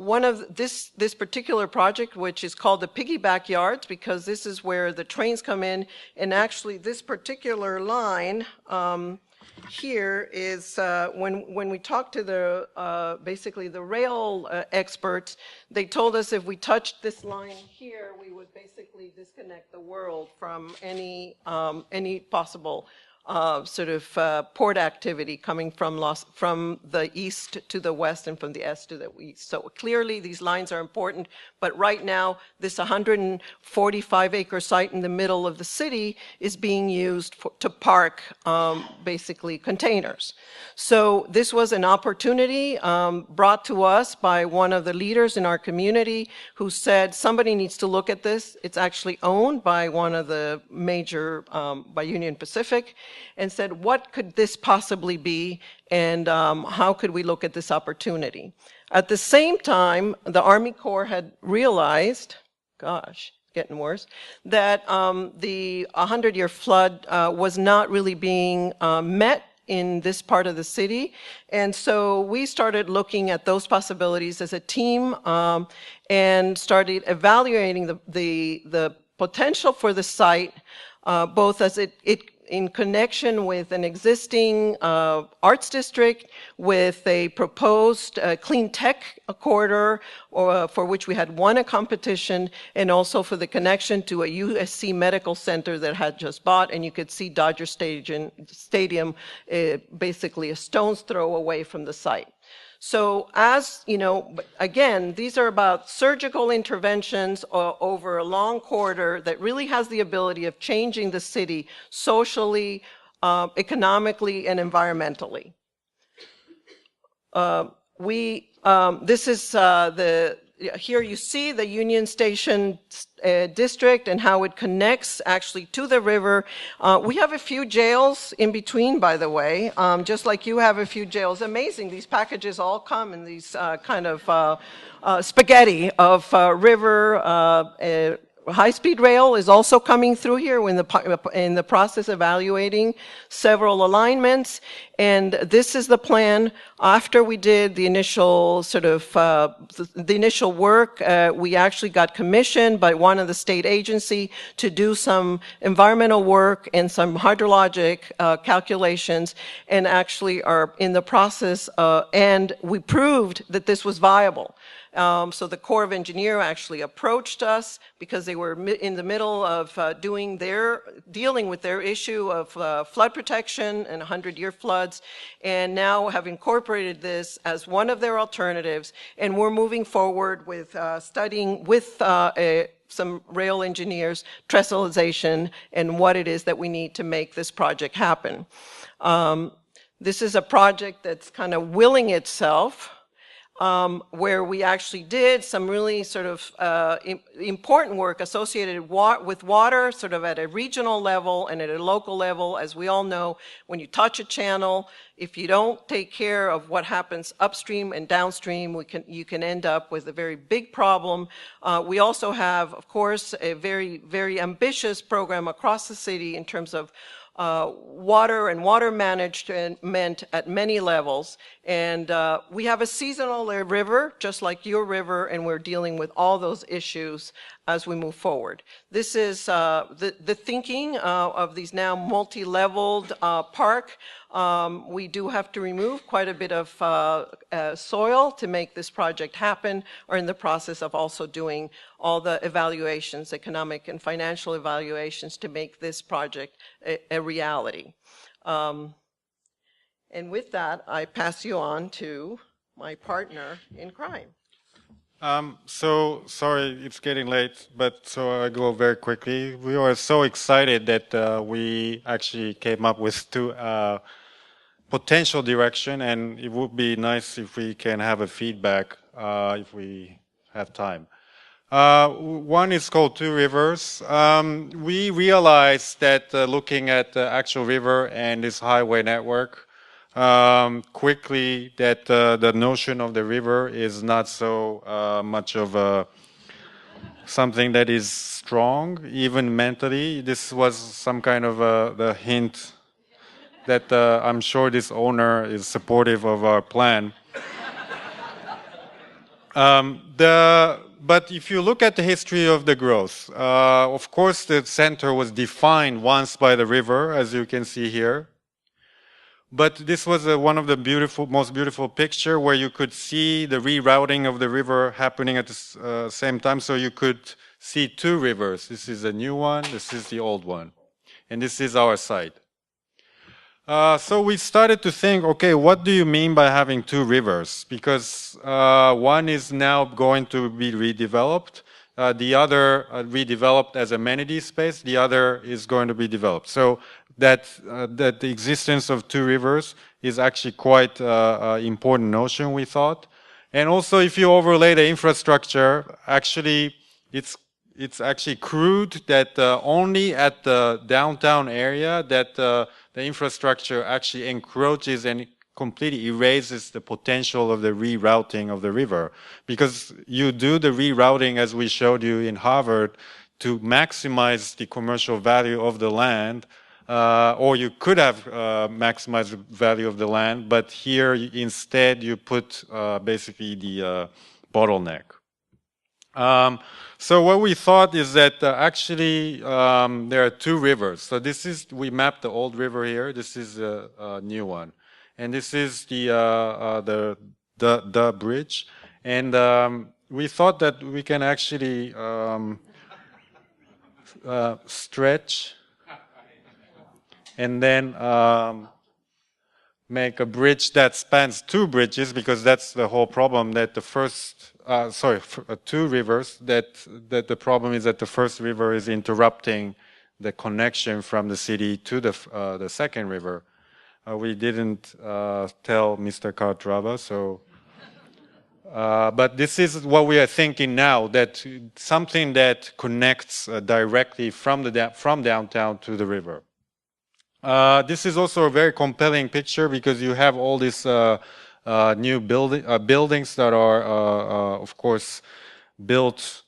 One of this particular project, which is called the Piggyback Yards, because this is where the trains come in, and actually this particular line here is when we talked to the basically the rail experts, they told us if we touched this line here, we would basically disconnect the world from any possible sort of port activity coming from the east to the west and from the east to the east. So clearly these lines are important, but right now this 145-acre site in the middle of the city is being used to park basically containers. So this was an opportunity brought to us by one of the leaders in our community who said somebody needs to look at this. It's actually owned by one of the major, by Union Pacific, and said, what could this possibly be, and how could we look at this opportunity? At the same time, the Army Corps had realized, gosh, getting worse, that the 100-year flood was not really being met in this part of the city. And so we started looking at those possibilities as a team and started evaluating the potential for the site, both as it in connection with an existing arts district, with a proposed clean tech corridor, for which we had won a competition, and also for the connection to a USC medical center that had just bought, and you could see Dodger Stadium basically a stone's throw away from the site. So as, you know, again, these are about surgical interventions over a long corridor that really has the ability of changing the city socially, economically, and environmentally. This is here you see the Union Station district and how it connects actually to the river. We have a few jails in between, by the way, just like you have a few jails. Amazing, these packages all come in these kind of spaghetti of river. High-speed rail is also coming through here. We're in the process of evaluating several alignments, and this is the plan. After we did the initial sort of the initial work, we actually got commissioned by one of the state agency to do some environmental work and some hydrologic calculations, and actually are in the process, and we proved that this was viable. So the Corps of Engineers actually approached us because they were in the middle of dealing with their issue of flood protection and 100-year floods, and now have incorporated this as one of their alternatives, and we're moving forward with studying with some rail engineers trestlization and what it is that we need to make this project happen. This is a project that's kind of willing itself. where we actually did some really sort of important work associated with water, sort of at a regional level and at a local level. As we all know, when you touch a channel, if you don't take care of what happens upstream and downstream, you can end up with a very big problem. We also have, of course, a very, very ambitious program across the city in terms of water and water management at many levels. And we have a seasonal river, just like your river, and we're dealing with all those issues as we move forward. This is the thinking of these now multi-leveled park. We do have to remove quite a bit of soil to make this project happen. We're in the process of also doing all the evaluations, economic and financial evaluations, to make this project a reality. And with that, I pass you on to my partner in crime. So sorry, it's getting late, but so I go very quickly. We were so excited that we actually came up with two potential direction, and it would be nice if we can have a feedback if we have time. One is called Two Rivers. We realized that looking at the actual river and this highway network, quickly that the notion of the river is not so much of something that is strong, even mentally. This was some kind of the hint that I'm sure this owner is supportive of our plan. But if you look at the history of the growth, of course the center was defined once by the river, as you can see here. But this was one of the most beautiful picture where you could see the rerouting of the river happening at the same time. So you could see two rivers. This is a new one, this is the old one. And this is our site. So we started to think, okay, what do you mean by having two rivers? Because one is now going to be redeveloped, the other redeveloped as amenity space, the other is going to be developed. So that the existence of two rivers is actually quite an important notion, we thought. And also, if you overlay the infrastructure, actually, it's actually crude that only at the downtown area that the infrastructure actually encroaches and completely erases the potential of the rerouting of the river. Because you do the rerouting, as we showed you in Harvard, to maximize the commercial value of the land, or you could have maximized the value of the land, but here instead you put basically the bottleneck. So what we thought is that actually there are two rivers. So this is, we mapped the old river here. This is a new one, and this is the bridge. And we thought that we can actually stretch and then make a bridge that spans two bridges, because that's the whole problem, that the first, two rivers, that the problem is that the first river is interrupting the connection from the city to the second river. We didn't tell Mr. Calatrava, so, but this is what we are thinking now, that something that connects directly from downtown to the river. This is also a very compelling picture because you have all these new buildings that are, of course, built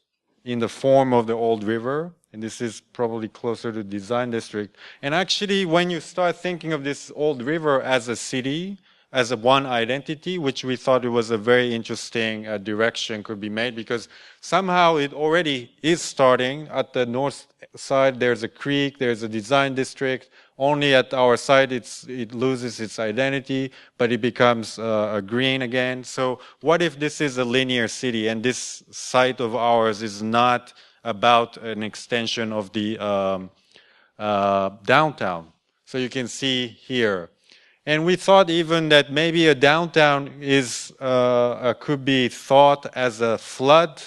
in the form of the old river. And this is probably closer to design district. And actually, when you start thinking of this old river as a city, as a one identity, which we thought it was a very interesting direction could be made, because somehow it already is starting at the north side. There's a creek, there's a design district. Only at our side it loses its identity, but it becomes green again. So what if this is a linear city and this site of ours is not about an extension of the downtown? So you can see here. And we thought even that maybe a downtown is could be thought as a flooded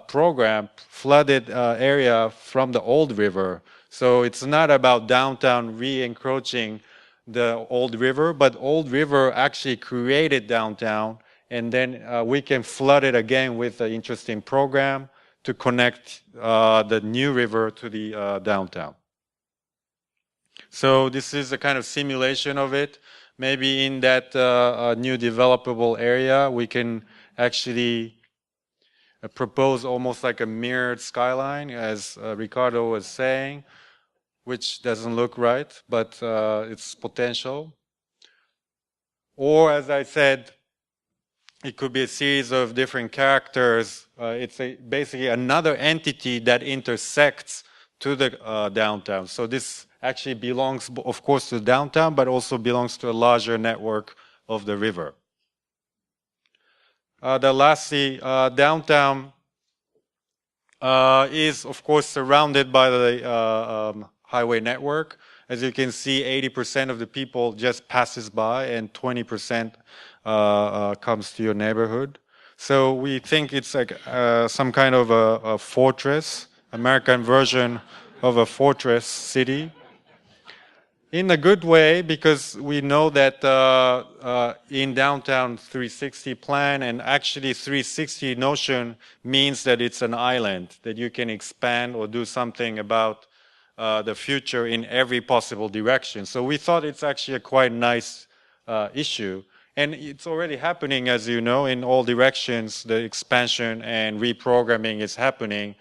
program, flooded area from the old river. So it's not about downtown re-encroaching the old river, but old river actually created downtown, and then we can flood it again with an interesting program to connect the new river to the downtown. So this is a kind of simulation of it. Maybe in that new developable area, we can actually propose almost like a mirrored skyline, as Ricardo was saying, which doesn't look right, but it's potential. Or, as I said, it could be a series of different characters. It's basically another entity that intersects to the downtown. So this actually belongs, of course, to downtown, but also belongs to a larger network of the river. Lastly, downtown is, of course, surrounded by the highway network. As you can see, 80% of the people just passes by, and 20% comes to your neighborhood. So we think it's like some kind of a fortress, American version of a fortress city. In a good way, because we know that in downtown 360 plan, and actually 360 notion means that it's an island, that you can expand or do something about the future in every possible direction. So we thought it's actually a quite nice issue. And it's already happening, as you know, in all directions. The expansion and reprogramming is happening,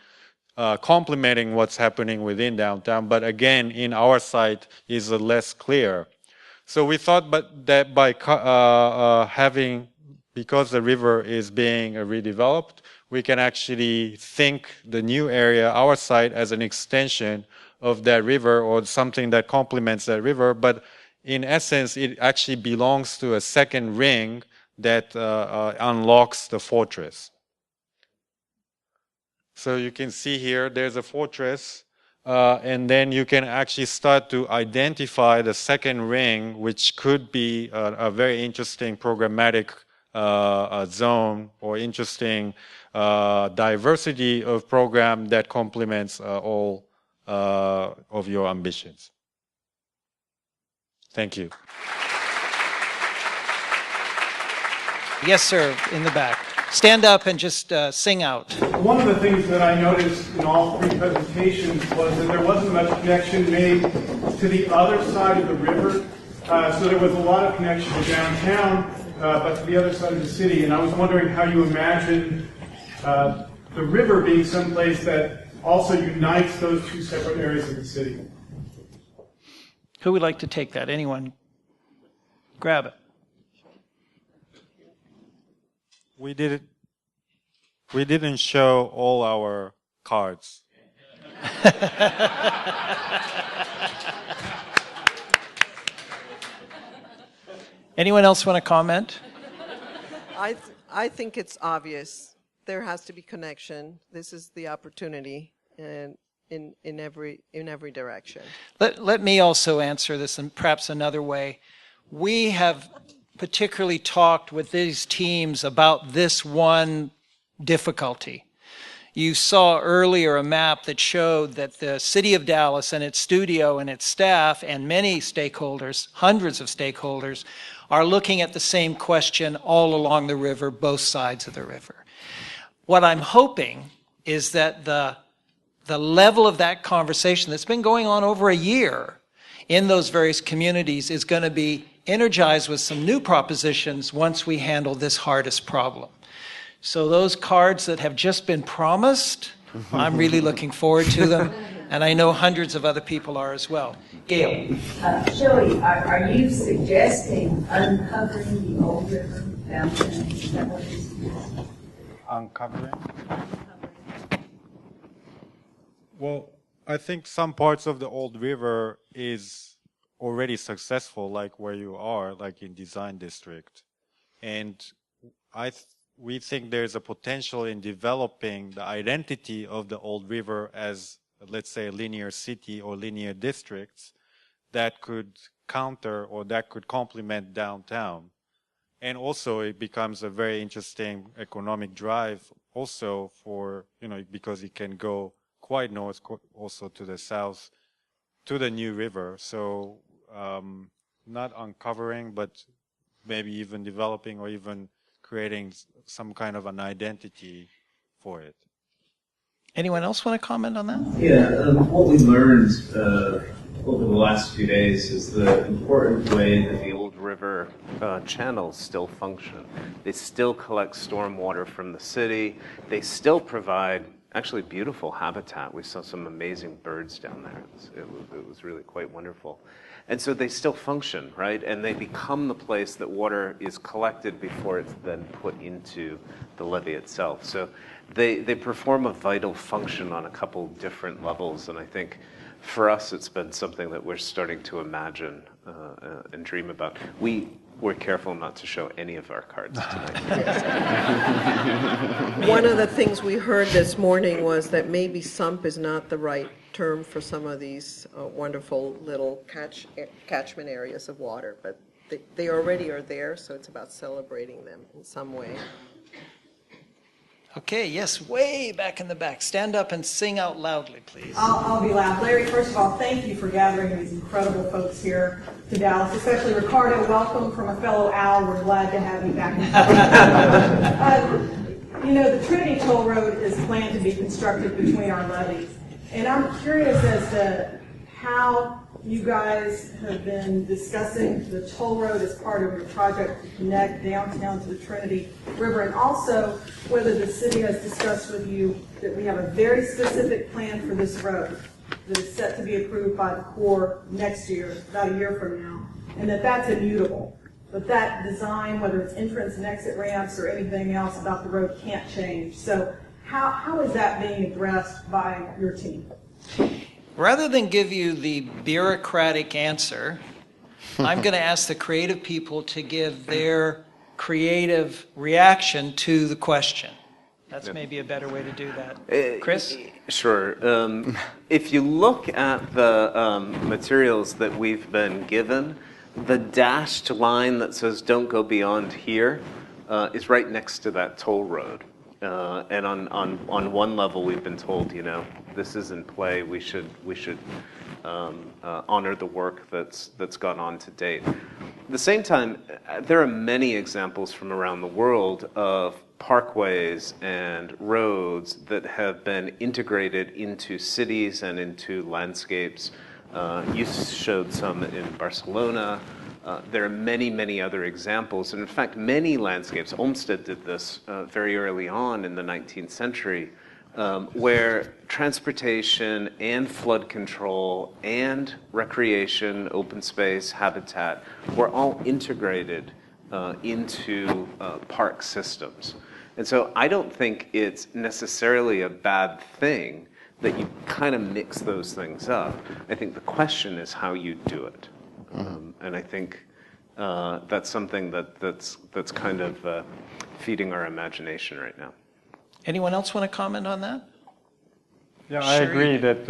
complementing what's happening within downtown, but again, in our site is less clear. So we thought that by because the river is being redeveloped, we can actually think the new area, our site, as an extension of that river or something that complements that river, but in essence, it actually belongs to a second ring that unlocks the fortress. So you can see here, there's a fortress, and then you can actually start to identify the second ring, which could be a very interesting programmatic zone or interesting diversity of program that complements all of your ambitions. Thank you. Yes, sir, in the back. Stand up and just sing out. One of the things that I noticed in all three presentations was that there wasn't much connection made to the other side of the river. So there was a lot of connection to downtown, but to the other side of the city. And I was wondering how you imagine the river being someplace that also unites those two separate areas of the city. Who would like to take that? Anyone? Grab it. We didn't show all our cards. Anyone else want to comment? I think it's obvious. There has to be connection. This is the opportunity, and in every direction. Let me also answer this in perhaps another way. We have particularly talked with these teams about this one difficulty. You saw earlier a map that showed that the city of Dallas and its studio and its staff and many stakeholders, hundreds of stakeholders, are looking at the same question all along the river, both sides of the river. What I'm hoping is that the level of that conversation that's been going on over a year in those various communities is going to be energized with some new propositions once we handle this hardest problem. So those cards that have just been promised, I'm really looking forward to them, and I know hundreds of other people are as well. Gail. Joey, are you suggesting uncovering the old river downtown? Is that what you're suggesting? Uncovering? Well, I think some parts of the old river is already successful, like where you are, like in Design District. And we think there's a potential in developing the identity of the old river as, let's say, a linear city or linear districts that could counter or that could complement downtown. And also it becomes a very interesting economic drive also for, because it can go quite north, also to the south, to the new river. So not uncovering, but maybe even developing or even creating some kind of an identity for it. Anyone else want to comment on that? Yeah, what we learned over the last few days is the important way that the old river channels still function. They still collect stormwater from the city. They still provide actually beautiful habitat. We saw some amazing birds down there. It was really quite wonderful. And so they still function, right? And they become the place that water is collected before it's then put into the levee itself. So they perform a vital function on a couple different levels. And I think for us, it's been something that we're starting to imagine and dream about. We're careful not to show any of our cards tonight. One of the things we heard this morning was that maybe sump is not the right term for some of these wonderful little catchment areas of water, but they already are there, so it's about celebrating them in some way. Okay, yes, way back in the back. Stand up and sing out loudly, please. I'll be loud. Larry, first of all, thank you for gathering these incredible folks here to Dallas, especially Ricardo. Welcome from a fellow owl. We're glad to have you back. The Trinity Toll Road is planned to be constructed between our levees. And I'm curious as to how you guys have been discussing the toll road as part of your project to connect downtown to the Trinity River, and also whether the city has discussed with you that we have a very specific plan for this road that is set to be approved by the Corps next year, about a year from now, and that's immutable. But that design, whether it's entrance and exit ramps or anything else about the road, can't change. So how is that being addressed by your team? Rather than give you the bureaucratic answer, I'm going to ask the creative people to give their creative reaction to the question. That's maybe a better way to do that. Chris? Sure. If you look at the materials that we've been given, the dashed line that says don't go beyond here is right next to that toll road. And on one level, we've been told, this is in play. We should honor the work that's gone on to date. At the same time, there are many examples from around the world of parkways and roads that have been integrated into cities and into landscapes. You showed some in Barcelona. There are many, many other examples. And in fact, many landscapes, Olmsted did this very early on in the 19th century, where transportation and flood control and recreation, open space, habitat were all integrated into park systems. And so I don't think it's necessarily a bad thing that you kind of mix those things up. I think the question is how you do it. And I think that's something that's kind of feeding our imagination right now. Anyone else want to comment on that? Yeah, I agree that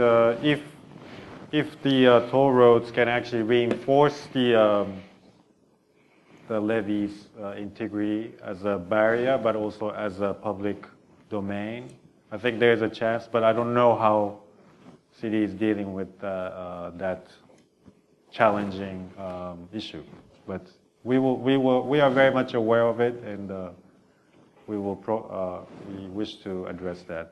if the toll roads can actually reinforce the levees' integrity as a barrier, but also as a public domain, I think there's a chance. But I don't know how city is dealing with that challenging issue. But we are very much aware of it, and we wish to address that.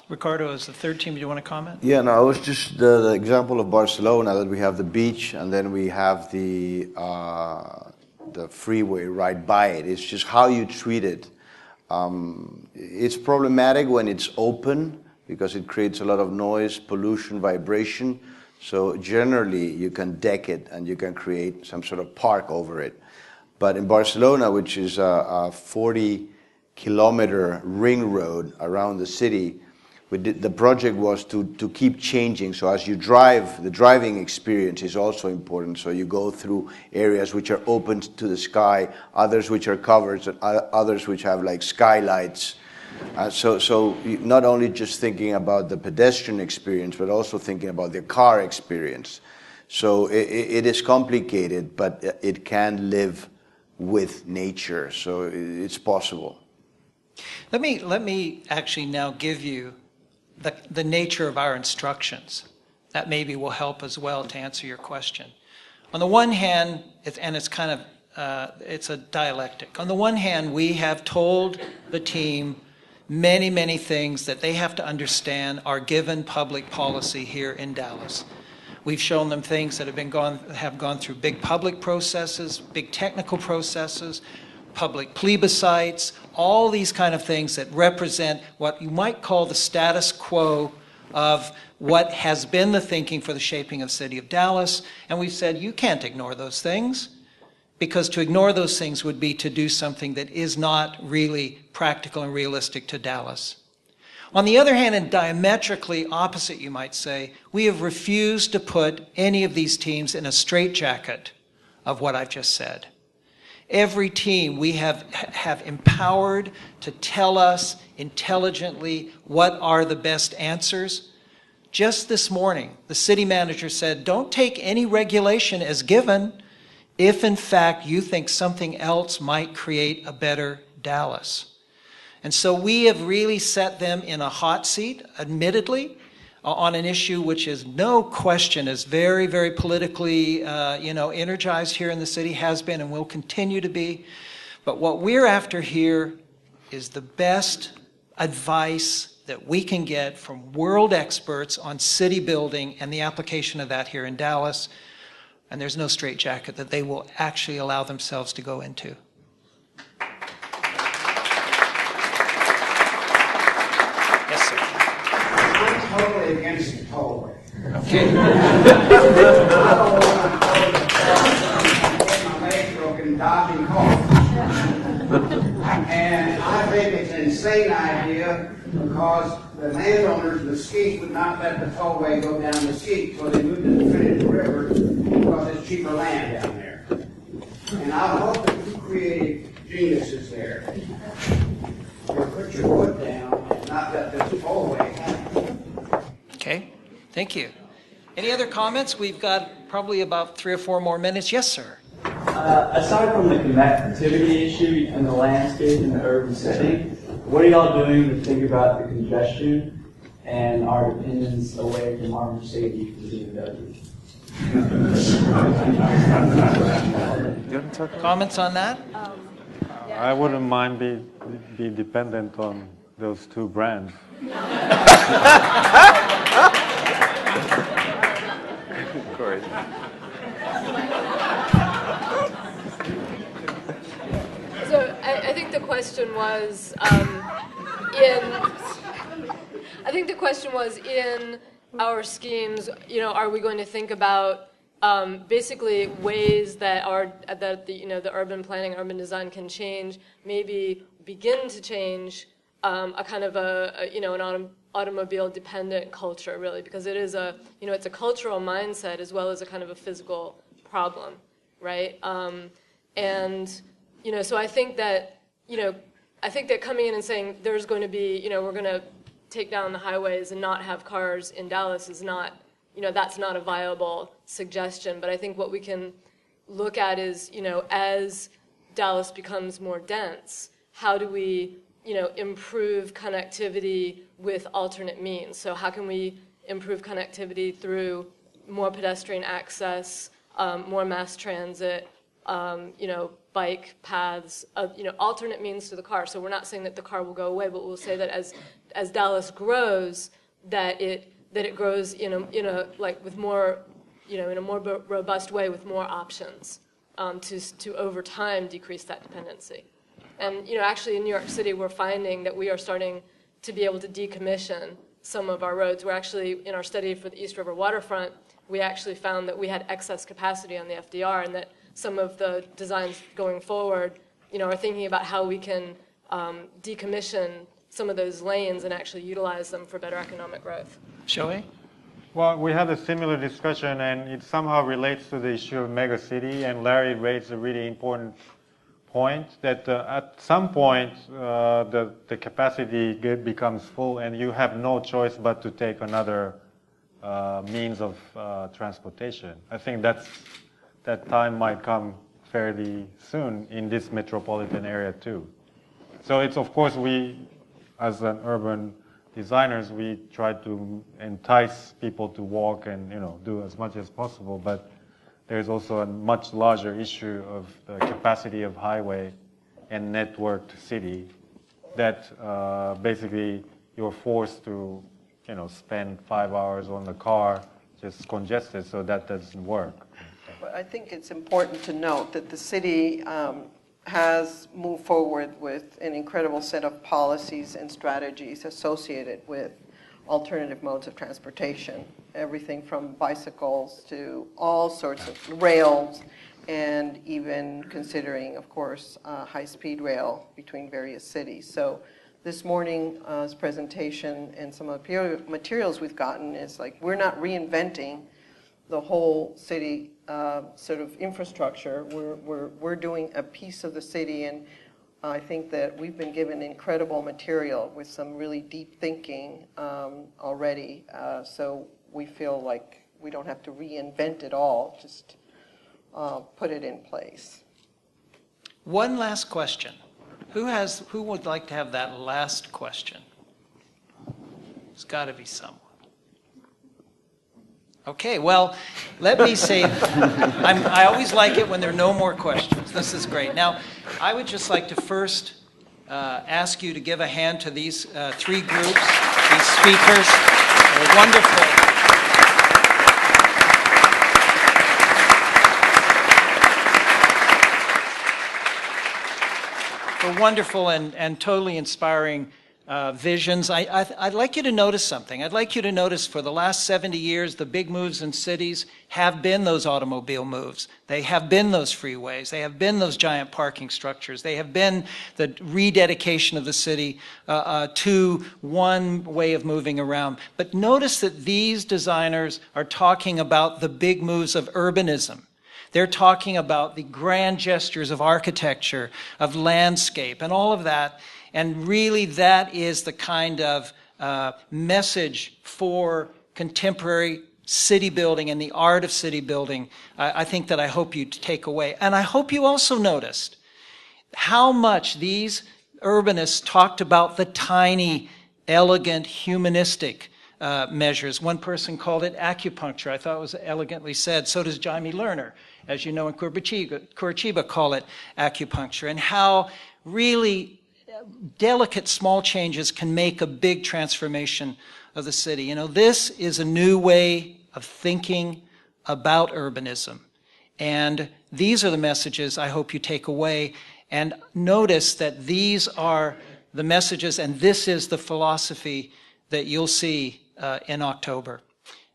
Ricardo, as the third team, do you want to comment? Yeah, no, it was just the example of Barcelona, that we have the beach and then we have the freeway right by it. It's just how you treat it. It's problematic when it's open because it creates a lot of noise, pollution, vibration. So generally you can deck it and you can create some sort of park over it. But in Barcelona, which is a 40-kilometer ring road around the city, the project was to keep changing. So as you drive, the driving experience is also important. So you go through areas which are open to the sky, others which are covered, and others which have like skylights. So not only just thinking about the pedestrian experience, but also thinking about the car experience. So it is complicated, but it can live with nature. So it's possible. Let me actually now give you the nature of our instructions. That maybe will help as well to answer your question. On the one hand, it's kind of, it's a dialectic. On the one hand, we have told the team many, many things that they have to understand are given public policy here in Dallas. We've shown them things that have gone through big public processes, big technical processes, public plebiscites, all these kind of things that represent what you might call the status quo of what has been the thinking for the shaping of the city of Dallas. And we've said, you can't ignore those things, because to ignore those things would be to do something that is not really practical and realistic to Dallas. On the other hand, and diametrically opposite, you might say, we have refused to put any of these teams in a straitjacket of what I've just said. Every team we have empowered to tell us intelligently what are the best answers. Just this morning, the city manager said, don't take any regulation as given if in fact you think something else might create a better Dallas. And so we have really set them in a hot seat, admittedly, on an issue which is no question is very, very politically energized here in the city, has been and will continue to be. But what we're after here is the best advice that we can get from world experts on city building and the application of that here in Dallas. And there's no straitjacket that they will actually allow themselves to go into. Yes, sir. I'm totally against the tollway. Okay. I don't want to get my leg broken dodging cars. And I think it's an insane idea because the landowners, Mesquite, would not let the tollway go down Mesquite, so they moved it to Trinity River because it's cheaper land down there. And I hope that you creative geniuses there will put your foot down and not let this tollway happen. Okay, thank you. Any other comments? We've got probably about 3 or 4 more minutes. Yes, sir. Aside from the connectivity issue and the landscape in the urban setting, what are y'all doing to think about the congestion and our dependence away from our Mercedes for BMW? Comments on that? I wouldn't mind be dependent on those 2 brands. Corey. So I think the question was in our schemes, are we going to think about basically ways that the urban planning, urban design can change, maybe begin to change a kind of an automobile dependent culture, really, because it is it's a cultural mindset as well as a kind of a physical problem, right? So I think that coming in and saying there's going to be, we're going to take down the highways and not have cars in Dallas is not, that's not a viable suggestion. But I think what we can look at is, as Dallas becomes more dense, how do we, improve connectivity with alternate means? So how can we improve connectivity through more pedestrian access, more mass transit, bike paths, alternate means to the car. So we're not saying that the car will go away, but we'll say that as Dallas grows, that it grows in a more robust way with more options to over time decrease that dependency. And actually in New York City, we're finding that we are starting to be able to decommission some of our roads. We're actually, in our study for the East River waterfront, we actually found that we had excess capacity on the FDR, and that some of the designs going forward, are thinking about how we can decommission some of those lanes and actually utilize them for better economic growth. Shoei? Well, we had a similar discussion, and it somehow relates to the issue of megacity, and Larry raised a really important point that at some point the capacity becomes full and you have no choice but to take another means of transportation. I think that time might come fairly soon in this metropolitan area too. So it's, of course, we as an urban designers, we try to entice people to walk and do as much as possible, but there's also a much larger issue of the capacity of highway and networked city that basically you're forced to, spend 5 hours on the car just congested, so that doesn't work. But I think it's important to note that the city has moved forward with an incredible set of policies and strategies associated with alternative modes of transportation, everything from bicycles to all sorts of rails, and even considering, of course, high-speed rail between various cities. So this morning's presentation and some of the materials we've gotten is like, we're not reinventing the whole city sort of infrastructure. We're doing a piece of the city, and I think that we've been given incredible material with some really deep thinking already. So we feel like we don't have to reinvent it all, just put it in place. One last question. Who would like to have that last question? There's got to be someone. Okay, well, let me say, I always like it when there are no more questions. This is great. Now, I would just like to first ask you to give a hand to these three groups, these speakers. They're wonderful. For wonderful and totally inspiring visions. I'd like you to notice something. I'd like you to notice for the last 70 years, the big moves in cities have been those automobile moves. They have been those freeways. They have been those giant parking structures. They have been the rededication of the city to one way of moving around. But notice that these designers are talking about the big moves of urbanism. They're talking about the grand gestures of architecture, of landscape, and all of that. And really, that is the kind of message for contemporary city building and the art of city building, I think that I hope you take away. And I hope you also noticed how much these urbanists talked about the tiny, elegant, humanistic measures. One person called it acupuncture. I thought it was elegantly said. So does Jaime Lerner. As you know, in Curitiba call it acupuncture. And how really delicate small changes can make a big transformation of the city. You know, this is a new way of thinking about urbanism. And these are the messages I hope you take away. And notice that these are the messages, and this is the philosophy that you'll see in October.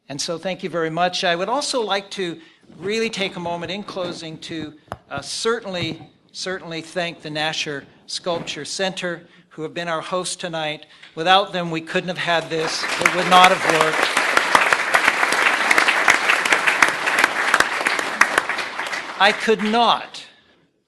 And so thank you very much. I would also like to really take a moment in closing to certainly thank the Nasher Sculpture Center, who have been our hosts tonight. Without them, we couldn't have had this. It would not have worked. I could not,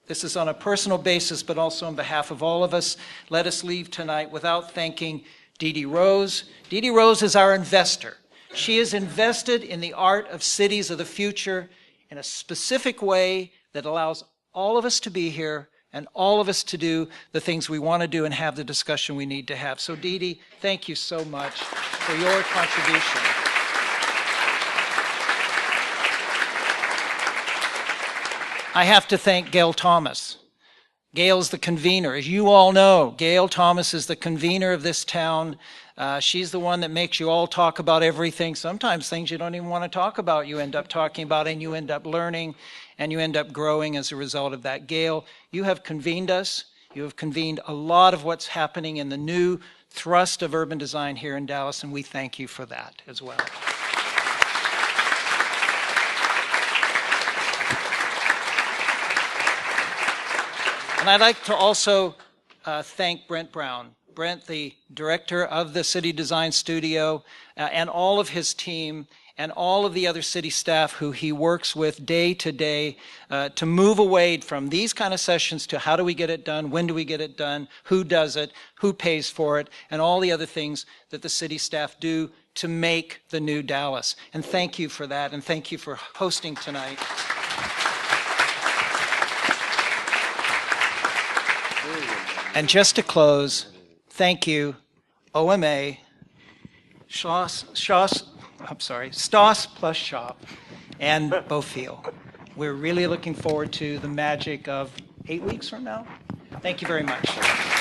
this is on a personal basis, but also on behalf of all of us, let us leave tonight without thanking Dee Dee Rose. Dee Dee Rose is our investor. She is invested in the art of cities of the future in a specific way that allows all of us to be here and all of us to do the things we want to do and have the discussion we need to have. So Dee Dee, thank you so much for your contribution. I have to thank Gail Thomas. Gail's the convener. As you all know, Gail Thomas is the convener of this town. She's the one that makes you all talk about everything. Sometimes things you don't even want to talk about, you end up talking about, and you end up learning, and you end up growing as a result of that. Gail, you have convened us. You have convened a lot of what's happening in the new thrust of urban design here in Dallas, and we thank you for that as well. And I'd like to also thank Brent Brown. Brent, the director of the City Design Studio, and all of his team, and all of the other city staff who he works with day to day to move away from these kind of sessions to how do we get it done, when do we get it done, who does it, who pays for it, and all the other things that the city staff do to make the new Dallas. And thank you for that, and thank you for hosting tonight. And just to close, thank you, OMA, Stoss plus SHoP, and Bofill. we're really looking forward to the magic of 8 weeks from now. Thank you very much.